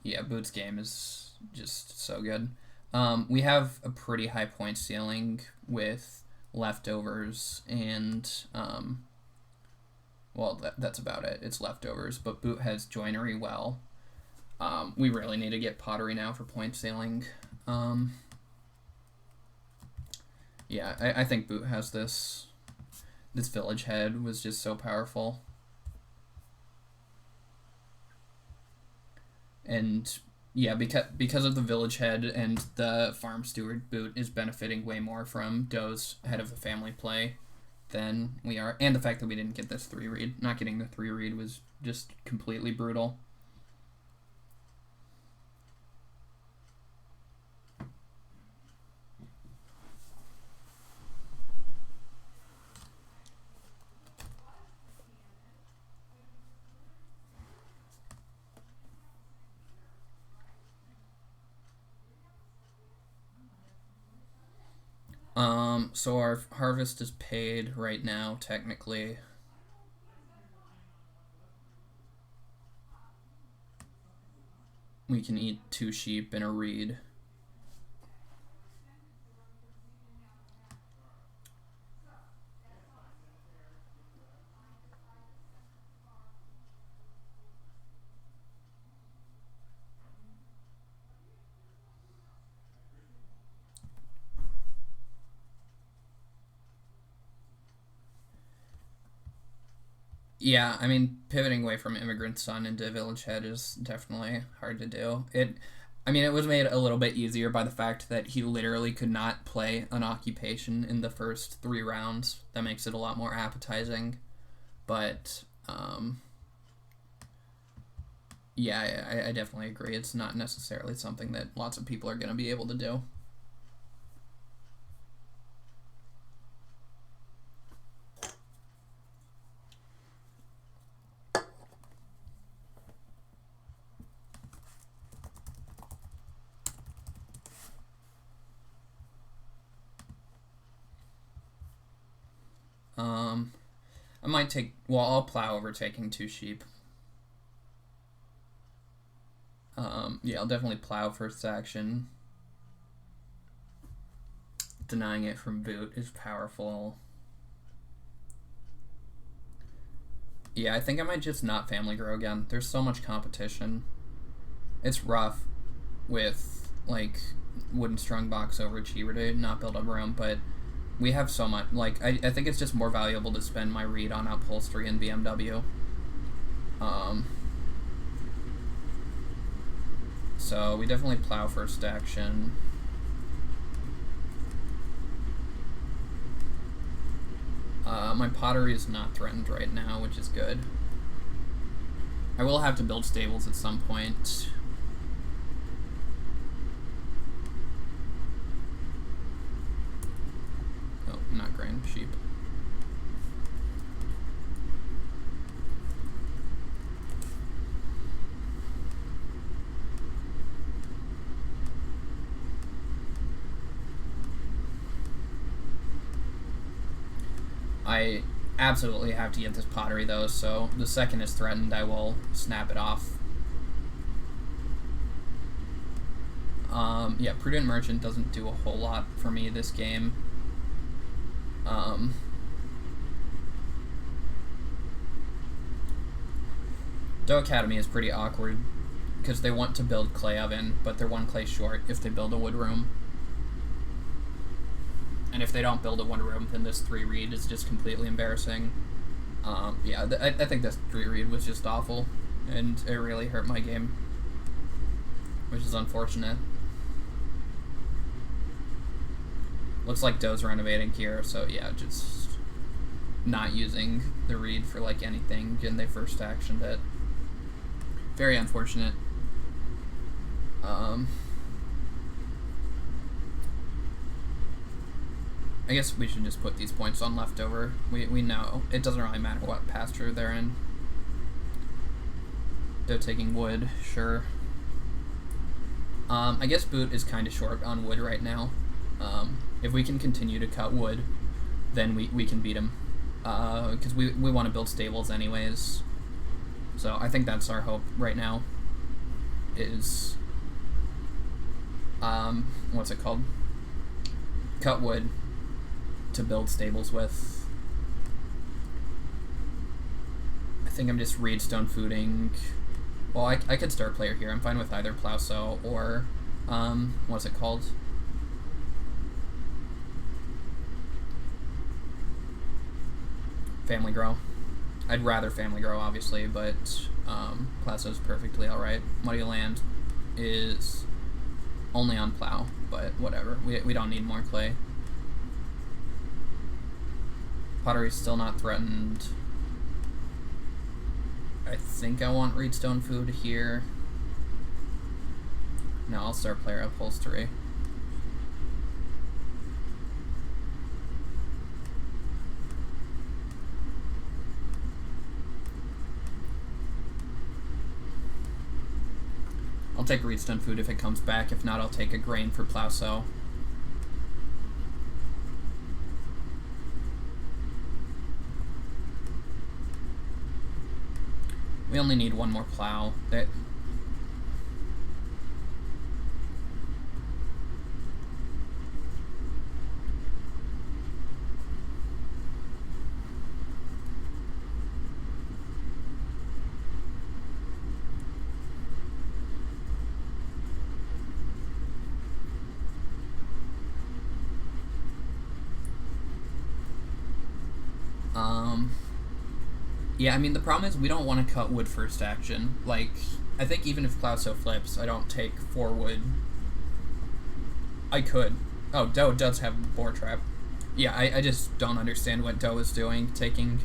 Speaker 1: Yeah, Boot's game is just so good. We have a pretty high point ceiling with leftovers and, well, that's about it. It's leftovers, but Boot has joinery well. We really need to get pottery now for point ceiling. Yeah, I think Boot has this. This village head was just so powerful. And yeah, because of the village head and the farm steward, Boot is benefiting way more from Doe's head of the family play than we are. And the fact that we didn't get this 3 read. Not getting the 3 read was just completely brutal. So our harvest is paid right now, technically. We can eat 2 sheep and a reed. Yeah, I mean, pivoting away from Immigrant Son into Village Head is definitely hard to do. It was made a little bit easier by the fact that he literally could not play an occupation in the first 3 rounds. That makes it a lot more appetizing. But, yeah, I definitely agree. It's not necessarily something that lots of people are going to be able to do. might take... Well, I'll plow over taking 2 sheep. Yeah, I'll definitely plow first action. Denying it from boot is powerful. Yeah, I think I might just not family grow again. There's so much competition. It's rough with, like, wooden strongbox overachiever to not build a room, but we have so much. Like, I think it's just more valuable to spend my read on upholstery and BMW. So we definitely plow first action. My pottery is not threatened right now, which is good. I will have to build stables at some point. Oh, not grain, sheep. I absolutely have to get this pottery though, so the second it's threatened, I will snap it off. Yeah, Prudent Merchant doesn't do a whole lot for me this game. Dough Academy is pretty awkward because they want to build clay oven, but they're 1 clay short if they build a wood room. And if they don't build a wood room, then this 3 read is just completely embarrassing. Yeah, I think this 3 read was just awful, and it really hurt my game, which is unfortunate. Looks like Dough's renovating here, so yeah, just not using the read for like anything, and they first actioned it. Very unfortunate. I guess we should just put these points on leftover. We know. It doesn't really matter what pasture they're in. They're taking wood, sure. I guess Boot is kind of short on wood right now. If we can continue to cut wood, then we can beat him. Because we want to build stables anyways. So I think that's our hope right now. Is... what's it called? Cut wood to build stables with. I think I'm just Reedstone fooding. Well, I could start player here. I'm fine with either plow sow or what's it called? Family grow. I'd rather family grow, obviously, but plow sow is perfectly alright. Muddy land is only on plow, but whatever. We don't need more clay. Pottery's still not threatened. I think I want Reedstone food here. No, I'll start player upholstery. I'll take Reedstone food if it comes back. If not, I'll take a grain for plow sow. We only need 1 more plow. Yeah, I mean, the problem is we don't want to cut wood first action. Like, I think even if plow sow flips, I don't take 4 wood. I could. Oh, Dough does have boar trap. Yeah, I just don't understand what Dough is doing, taking,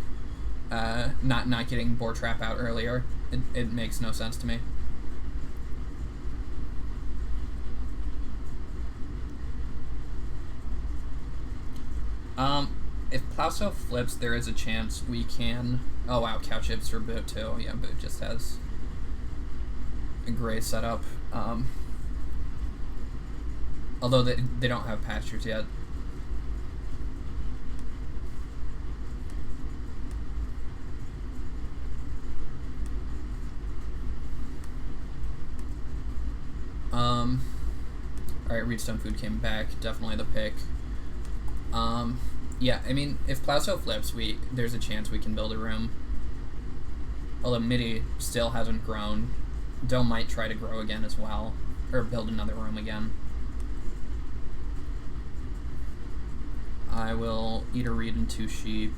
Speaker 1: not getting boar trap out earlier. It makes no sense to me. If plow sow flips, there is a chance we can... Oh wow, cow chips for Boot too. Yeah, Boot just has a great setup. Although they don't have pastures yet. Alright, Reedstone Food came back. Definitely the pick. Yeah, I mean, if Plowsow flips, there's a chance we can build a room. Although Midi still hasn't grown. Dome might try to grow again as well. Or build another room again. I will eat a reed and 2 sheep.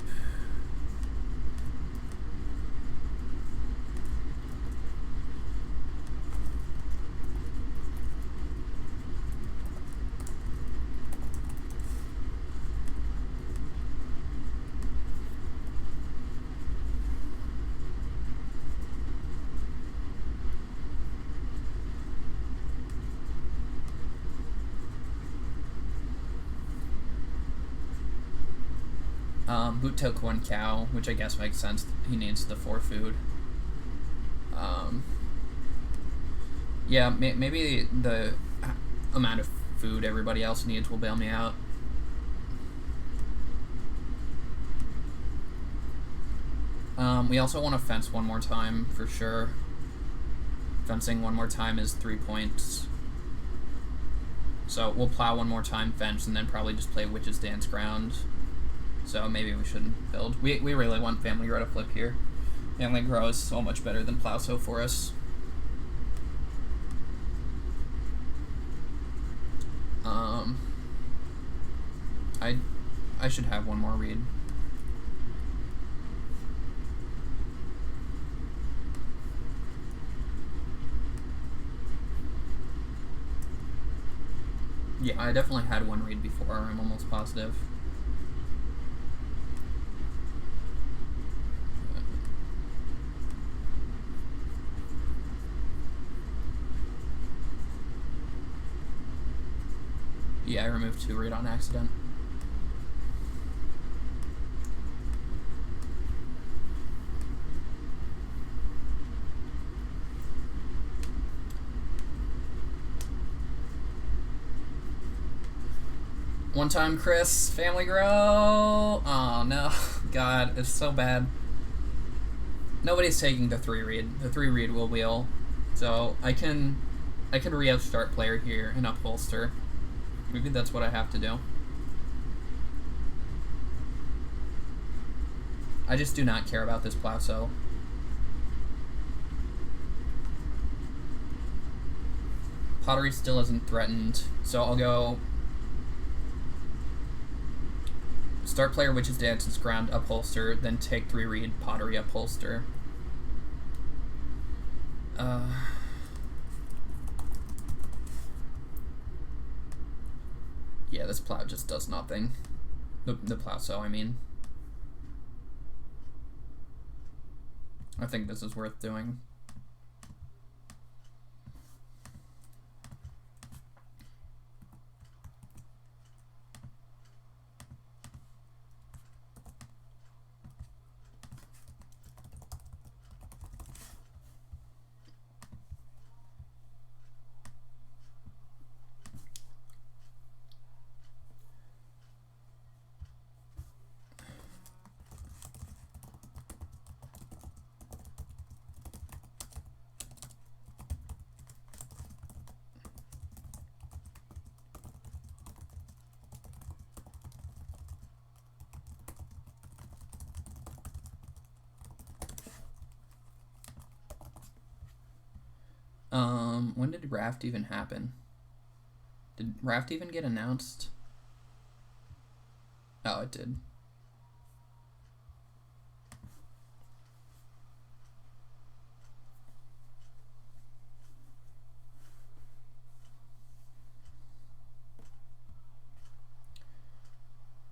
Speaker 1: Boot took 1 cow, which I guess makes sense. He needs the 4 food. Yeah, maybe the amount of food everybody else needs will bail me out. We also want to fence 1 more time, for sure. Fencing 1 more time is 3 points. So we'll plow 1 more time, fence, and then probably just play Witch's Dance Ground. So maybe we shouldn't build. We really want Family Grow to flip here. Family Grow is so much better than Plowsow for us. I should have 1 more read. Yeah, I definitely had 1 read before, I'm almost positive. Yeah, I removed 2 read on accident. One time, Chris, Family Grow. Oh no, God, it's so bad. Nobody's taking the 3 read. The 3 read will wheel, so I can re-up start player here and upholster. Maybe that's what I have to do. I just do not care about this Plowsow. Pottery still isn't threatened, so I'll go start player Witch's Dance's Ground, upholster, then take 3 read, Pottery, upholster. Yeah, this plow just does nothing. The Plowsow, I mean. I think this is worth doing. When did Raft even happen? Did Raft even get announced? Oh, it did.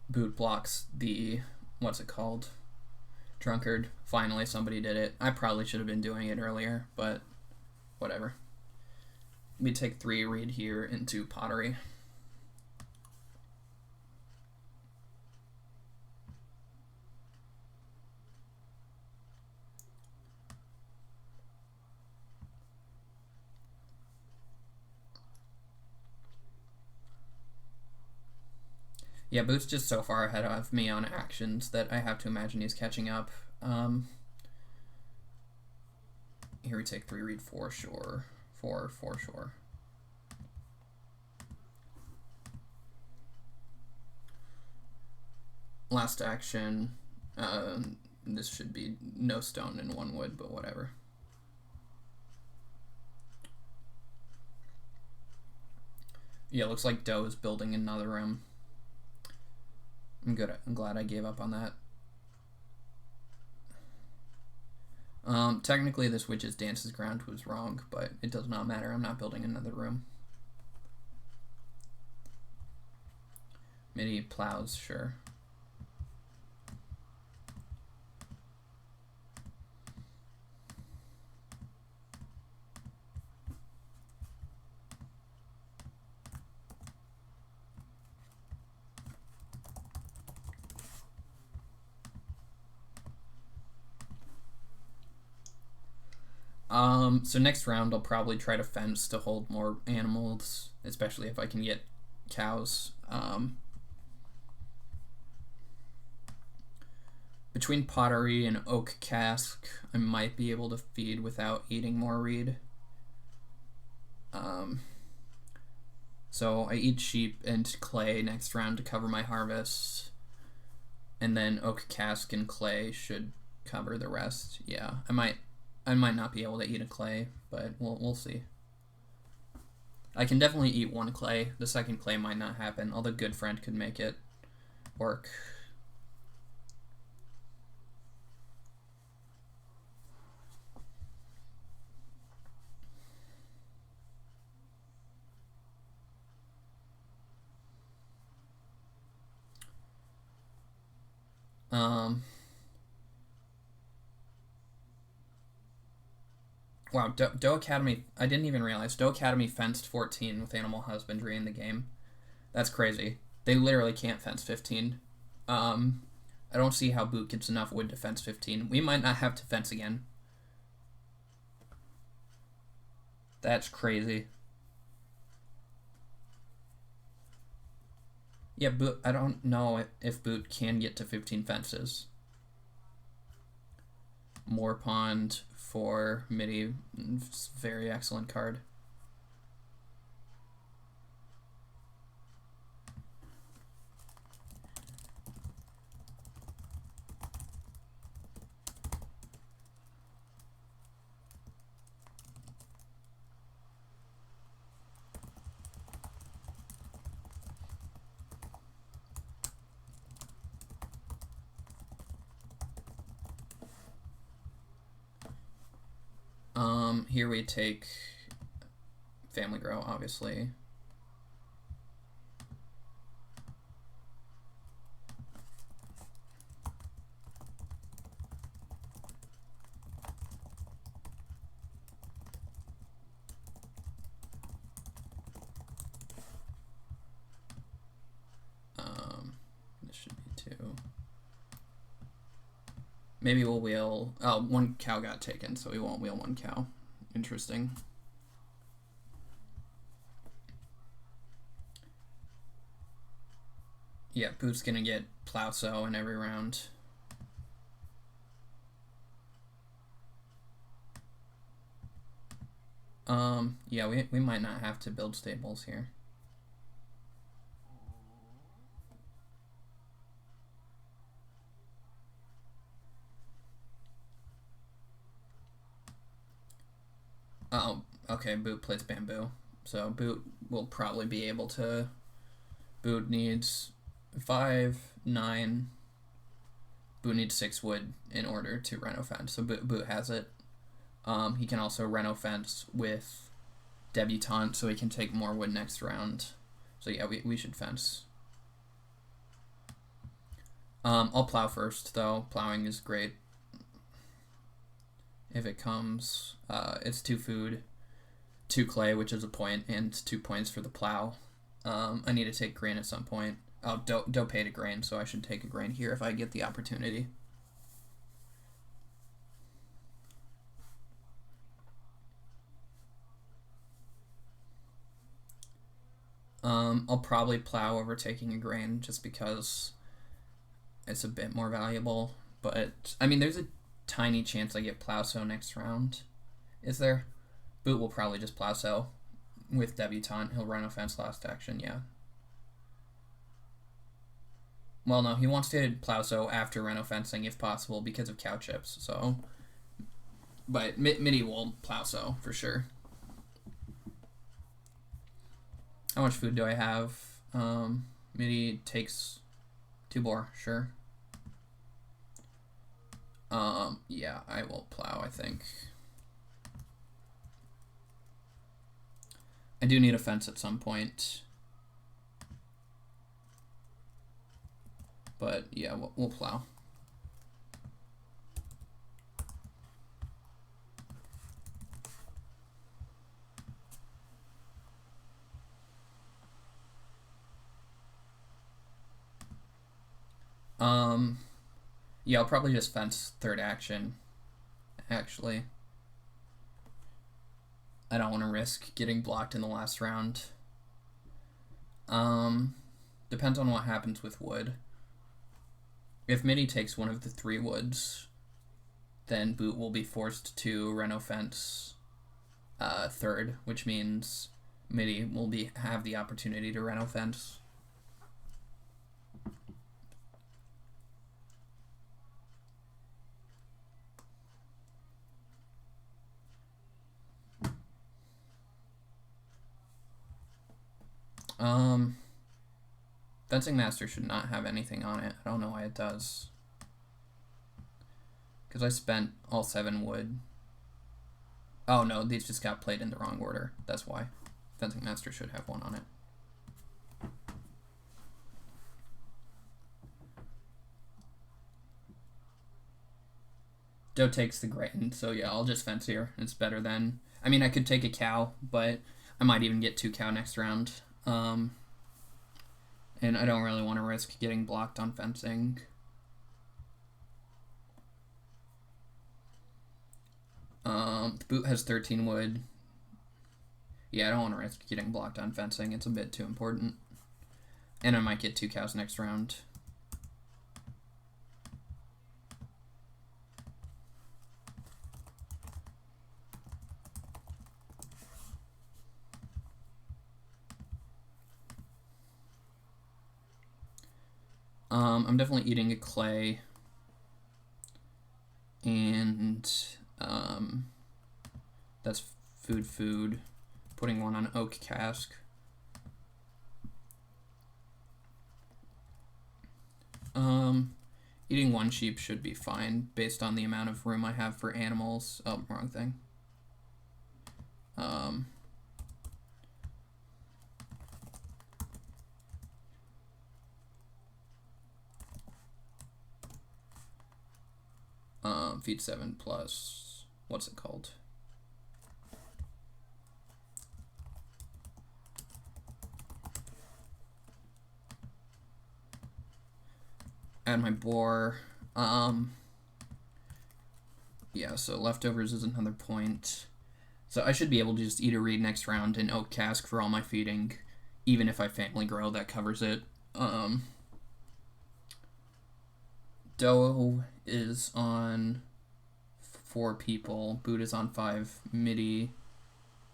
Speaker 1: Boot blocks the, what's it called? Drunkard. Finally, somebody did it. I probably should have been doing it earlier, but whatever. We take 3 read here into Pottery. Yeah, Boot's just so far ahead of me on actions that I have to imagine he's catching up. Here we take 3 read 4 sure. 4 sure. Last action. This should be no stone and 1 wood, but whatever. Yeah, looks like Doe is building another room. I'm glad I gave up on that. Technically, this witch's dance's ground was wrong, but it does not matter. I'm not building another room. Midi plows, sure. So next round I'll probably try to fence to hold more animals, especially if I can get cows. Between pottery and oak cask, I might be able to feed without eating more reed. So I eat sheep and clay next round to cover my harvest, and then oak cask and clay should cover the rest. Yeah, I might not be able to eat a clay, but we'll see. I can definitely eat 1 clay. The second clay might not happen, although good friend could make it work. Wow, Doe Academy, I didn't even realize, Doe Academy fenced 14 with animal husbandry in the game. That's crazy. They literally can't fence 15. I don't see how Boot gets enough wood to fence 15. We might not have to fence again. That's crazy. Yeah, Boot, I don't know if Boot can get to 15 fences. Moor Pond for Midi, very excellent card. Here we take Family Grow, obviously. This should be 2. Maybe we'll wheel... Oh, 1 cow got taken, so we won't wheel 1 cow. Interesting. Yeah, Boot's gonna get plow sow in every round. Yeah, we might not have to build stables here. Oh, okay, Boot plays bamboo. So Boot will probably be able to... Boot needs 5, 9... Boot needs 6 wood in order to reno fence, so Boot has it. He can also reno fence with Debutante, so he can take more wood next round. So yeah, we should fence. I'll plow first, though. Plowing is great. If it comes, it's 2 food, 2 clay, which is a point, and 2 points for the plow. I need to take grain at some point. Oh, Doe paid a grain, so I should take a grain here if I get the opportunity. I'll probably plow over taking a grain just because it's a bit more valuable. But, I mean, there's a tiny chance I get plow sow next round. Is there? Boot will probably just plow sow with Debutante. He'll run offense last action, yeah. Well, no, he wants to plow so after reno fencing if possible because of cow chips. So, but Midi will plow so for sure. How much food do I have? Midi takes 2 boar, sure. Yeah, I will plow, I think. I do need a fence at some point. But yeah, we'll plow. Yeah, I'll probably just fence third action, actually. I don't want to risk getting blocked in the last round. Depends on what happens with wood. If Midi takes one of the 3 woods, then Boot will be forced to reno fence third, which means Midi will have the opportunity to reno fence. Fencing Master should not have anything on it. I don't know why it does. Because I spent all 7 wood. Oh no, these just got played in the wrong order. That's why. Fencing Master should have 1 on it. Doe takes the grain, so yeah, I'll just fence here. It's better than... I mean, I could take a cow, but I might even get 2 cow next round. And I don't really want to risk getting blocked on fencing. The Boot has 13 wood. Yeah, I don't want to risk getting blocked on fencing. It's a bit too important. And I might get 2 cows next round. I'm definitely eating a clay. And that's food. Putting 1 on oak cask. Eating 1 sheep should be fine based on the amount of room I have for animals. Oh, wrong thing. Feed 7 plus, what's it called? Add my boar. Yeah, so leftovers is another point. So I should be able to just eat a reed next round and oak cask for all my feeding. Even if I family grow, that covers it. Doe is on 4 people. Boot is on 5. Midi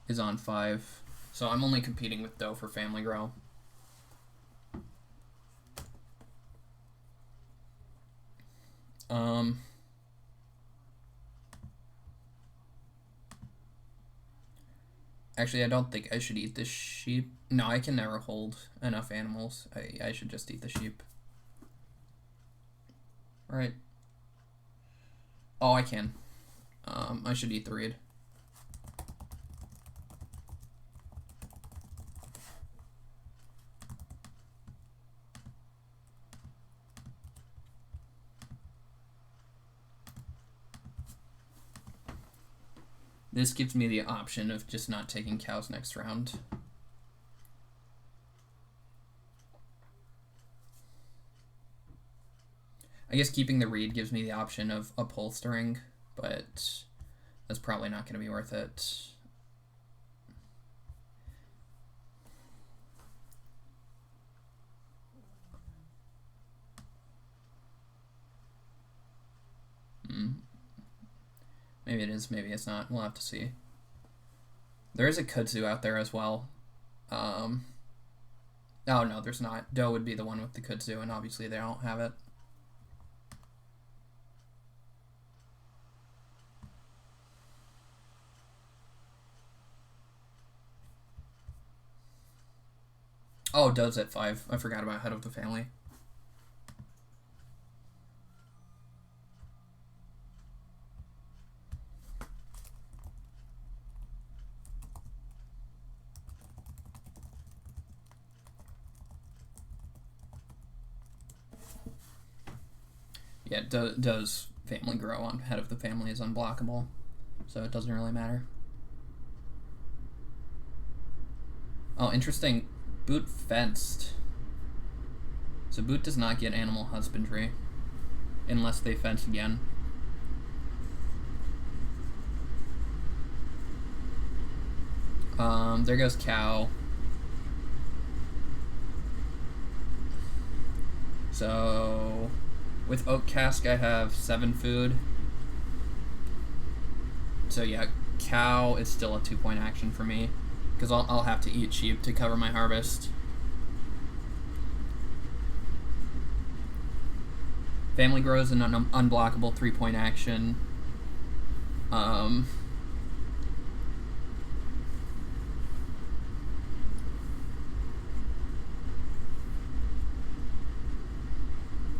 Speaker 1: is on 5. So I'm only competing with Doe for family grow. Actually, I don't think I should eat this sheep. No, I can never hold enough animals. I should just eat the sheep. Right. Oh, I can. I should eat the reed. This gives me the option of just not taking cows next round. I guess keeping the reed gives me the option of upholstering, but that's probably not going to be worth it. Maybe it is, maybe it's not. We'll have to see. There is a kudzu out there as well. Oh, Oh, no, there's not. Doe would be the one with the kudzu, and obviously they don't have it. Oh, Doe's at 5. I forgot about head of the family. Yeah, Doe's family grow on head of the family is unblockable, so it doesn't really matter. Oh, interesting. Boot fenced. So Boot does not get animal husbandry unless they fence again. There goes cow. So with oak cask I have 7 food. So yeah, cow is still a 2-point action for me, because I'll have to eat sheep to cover my harvest. Family grows an unblockable 3-point action.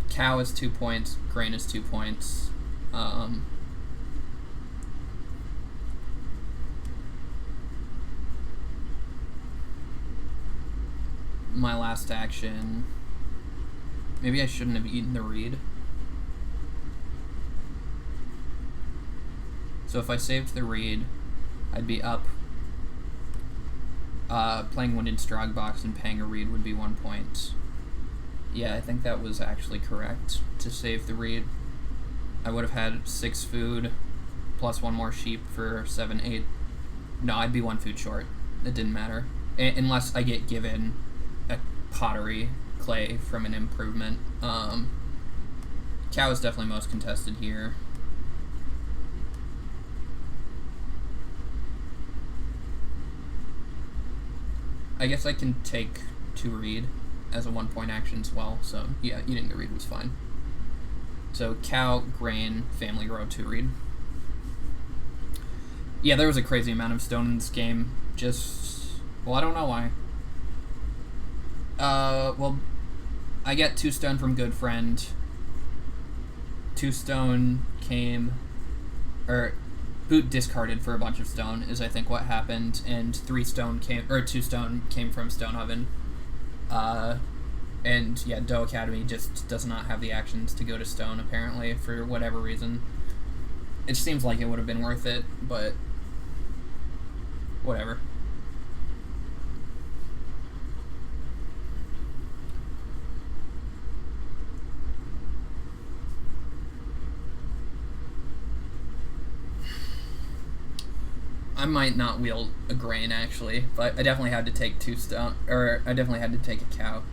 Speaker 1: Cow is 2 points, grain is 2 points. My last action. Maybe I shouldn't have eaten the reed. So if I saved the reed, I'd be up. Playing Winded Strogbox and paying a reed would be 1 point. Yeah, I think that was actually correct to save the reed. I would have had 6 food plus 1 more sheep for 7, 8. No, I'd be 1 food short. It didn't matter. Unless I get given a pottery clay from an improvement. Cow is definitely most contested here. I guess I can take 2 reed as a 1-point action as well, so yeah, eating the reed was fine. So cow, grain, family grow, 2 reed. Yeah, there was a crazy amount of stone in this game. Well, I don't know why. Well, I get 2 stone from Good Friend. 2 stone came, Boot discarded for a bunch of stone is I think what happened, and 2 stone came from Stone Oven. And yeah, Doe Academy just does not have the actions to go to stone apparently for whatever reason. It seems like it would have been worth it, but whatever. I might not wield a grain actually, but I definitely had to take 2 stone, or I definitely had to take a cow.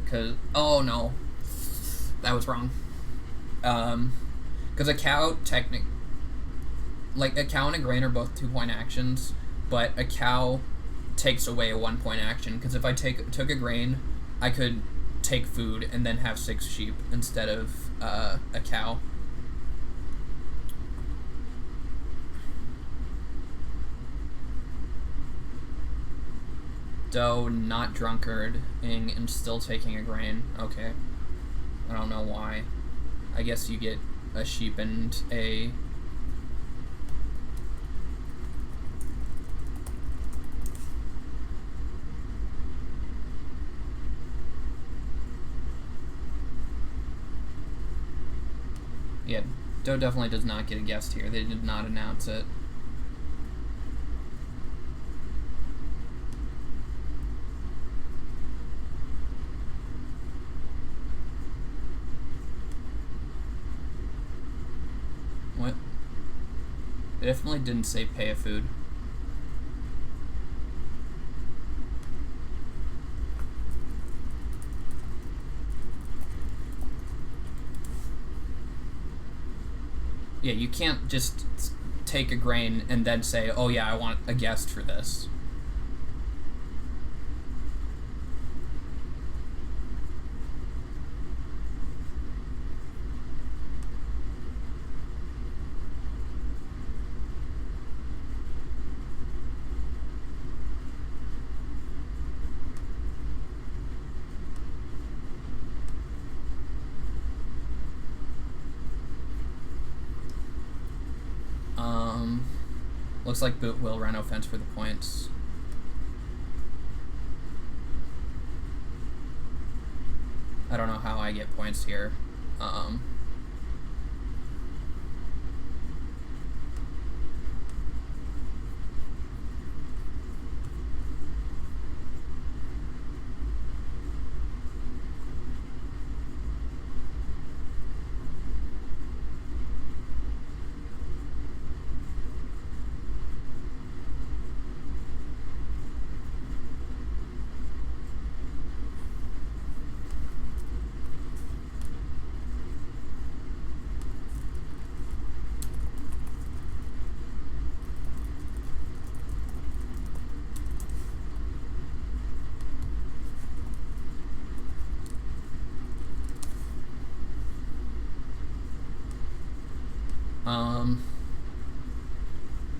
Speaker 1: Cause oh no, that was wrong. Cause a cow a cow and a grain are both 2-point actions, but a cow takes away a 1-point action. Cause if I took a grain, I could take food and then have 6 sheep instead of a cow. Doe not drunkarding and still taking a grain. Okay. I don't know why. I guess you get a sheep and a... Yeah, Doe definitely does not get a guest here. They did not announce it. What? They definitely didn't say pay a food. Yeah, you can't just take a grain and then say, oh yeah, I want a guest for this. Looks like Boot will run offense for the points. I don't know how I get points here.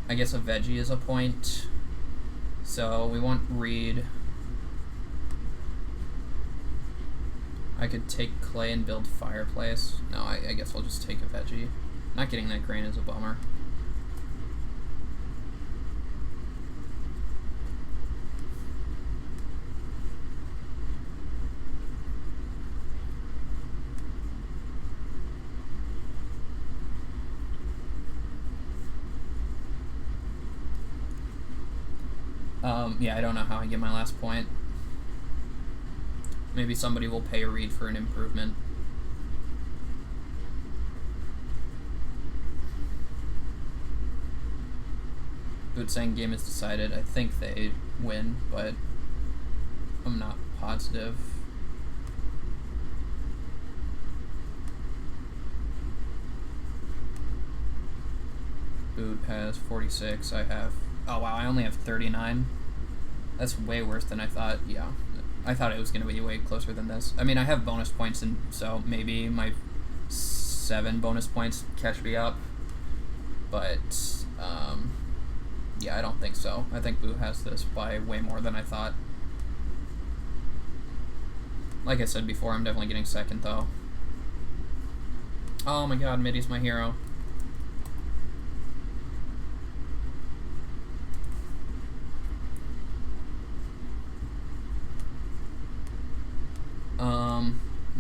Speaker 1: I guess a veggie is a point. So we want reed. I could take clay and build fireplace. No, I guess I'll just take a veggie. Not getting that grain is a bummer. Yeah, I don't know how I get my last point. Maybe somebody will pay a reed for an improvement. Boot saying game is decided. I think they win, but I'm not positive. Boot has 46. I have... Oh, wow, I only have 39. That's way worse than I thought. Yeah, I thought it was going to be way closer than this. I mean, I have bonus points, and so maybe my 7 bonus points catch me up. But, yeah, I don't think so. I think Boo has this by way more than I thought. Like I said before, I'm definitely getting second, though. Oh my god, Middy's my hero.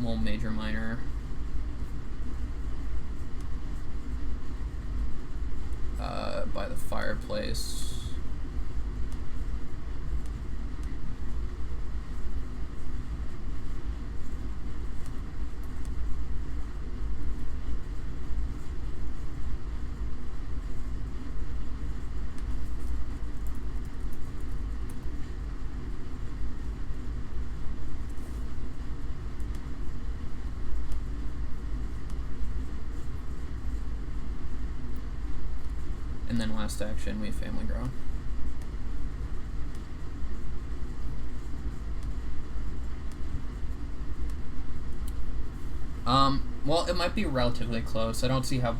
Speaker 1: Well, major, minor. By the fireplace. And then last action, we family grow. Well, it might be relatively close. I don't see how...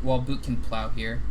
Speaker 1: Well, Boot can plow here.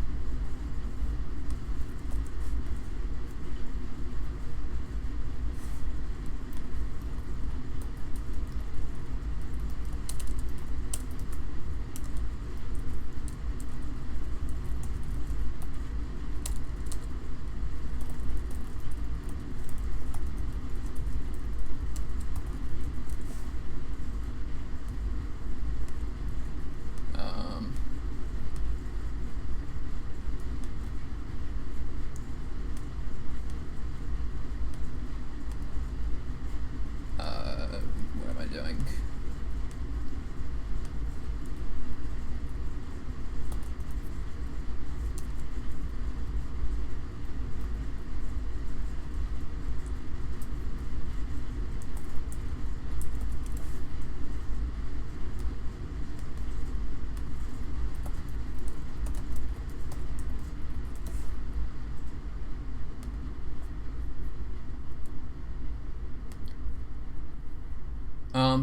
Speaker 1: What am I doing?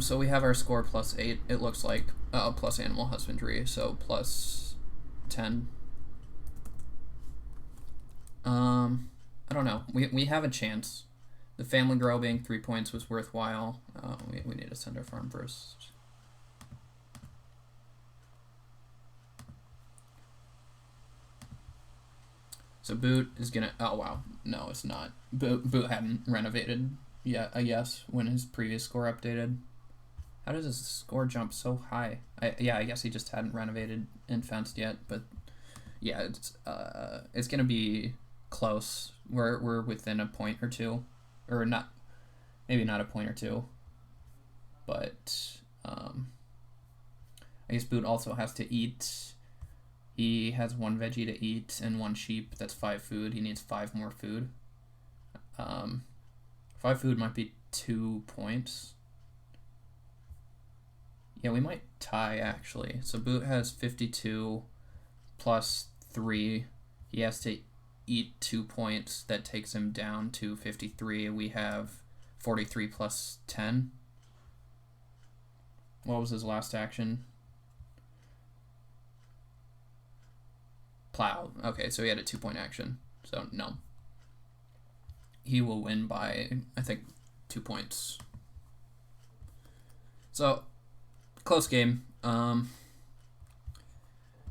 Speaker 1: So we have our score plus 8, it looks like, plus animal husbandry, so plus 10. I don't know. We have a chance. The family grow being 3 points was worthwhile. We need to send our farm first. So Boot is gonna. Oh wow, no, it's not. Boot hadn't renovated yet. Yes, when his previous score updated. How does his score jump so high? I guess he just hadn't renovated and fenced yet. But yeah, it's gonna be close. We're within a point or two, or not. Maybe not a point or two. But I guess Boot also has to eat. He has one veggie to eat and one sheep. That's 5 food. He needs 5 more food. 5 food might be 2 points. Yeah, we might tie, actually. So Boot has 52 plus 3. He has to eat 2 points. That takes him down to 53. We have 43 plus 10. What was his last action? Plow. Okay, so he had a 2-point action. So, no. He will win by, I think, 2 points. So, close game.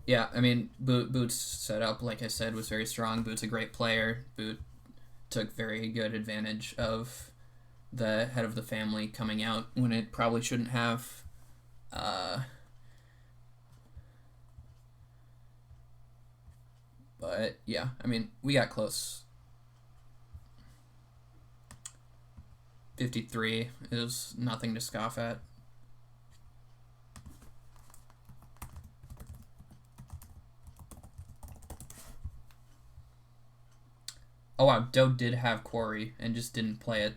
Speaker 1: Yeah, I mean, Boot's setup, like I said, was very strong. Boot's a great player. Boot took very good advantage of the head of the family coming out when it probably shouldn't have. But yeah, I mean, we got close. 53 is nothing to scoff at. Oh wow, Doe did have Quarry and just didn't play it.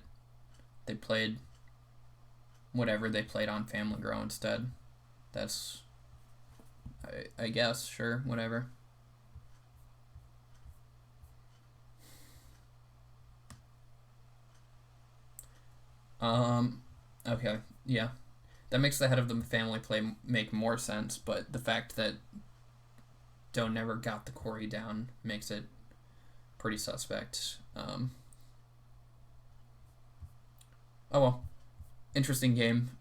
Speaker 1: They played whatever they played on Family Grow instead. That's, I guess, sure, whatever. Okay, yeah. That makes the head of the family play make more sense, but the fact that Doe never got the Quarry down makes it pretty suspect. Oh well. Interesting game.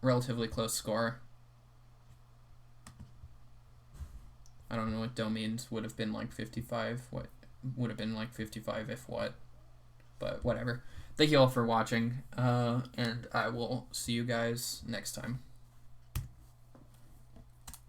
Speaker 1: Relatively close score. I don't know what Doe means. Would have been like 55. What would have been like 55 if what? But whatever. Thank you all for watching, and I will see you guys next time.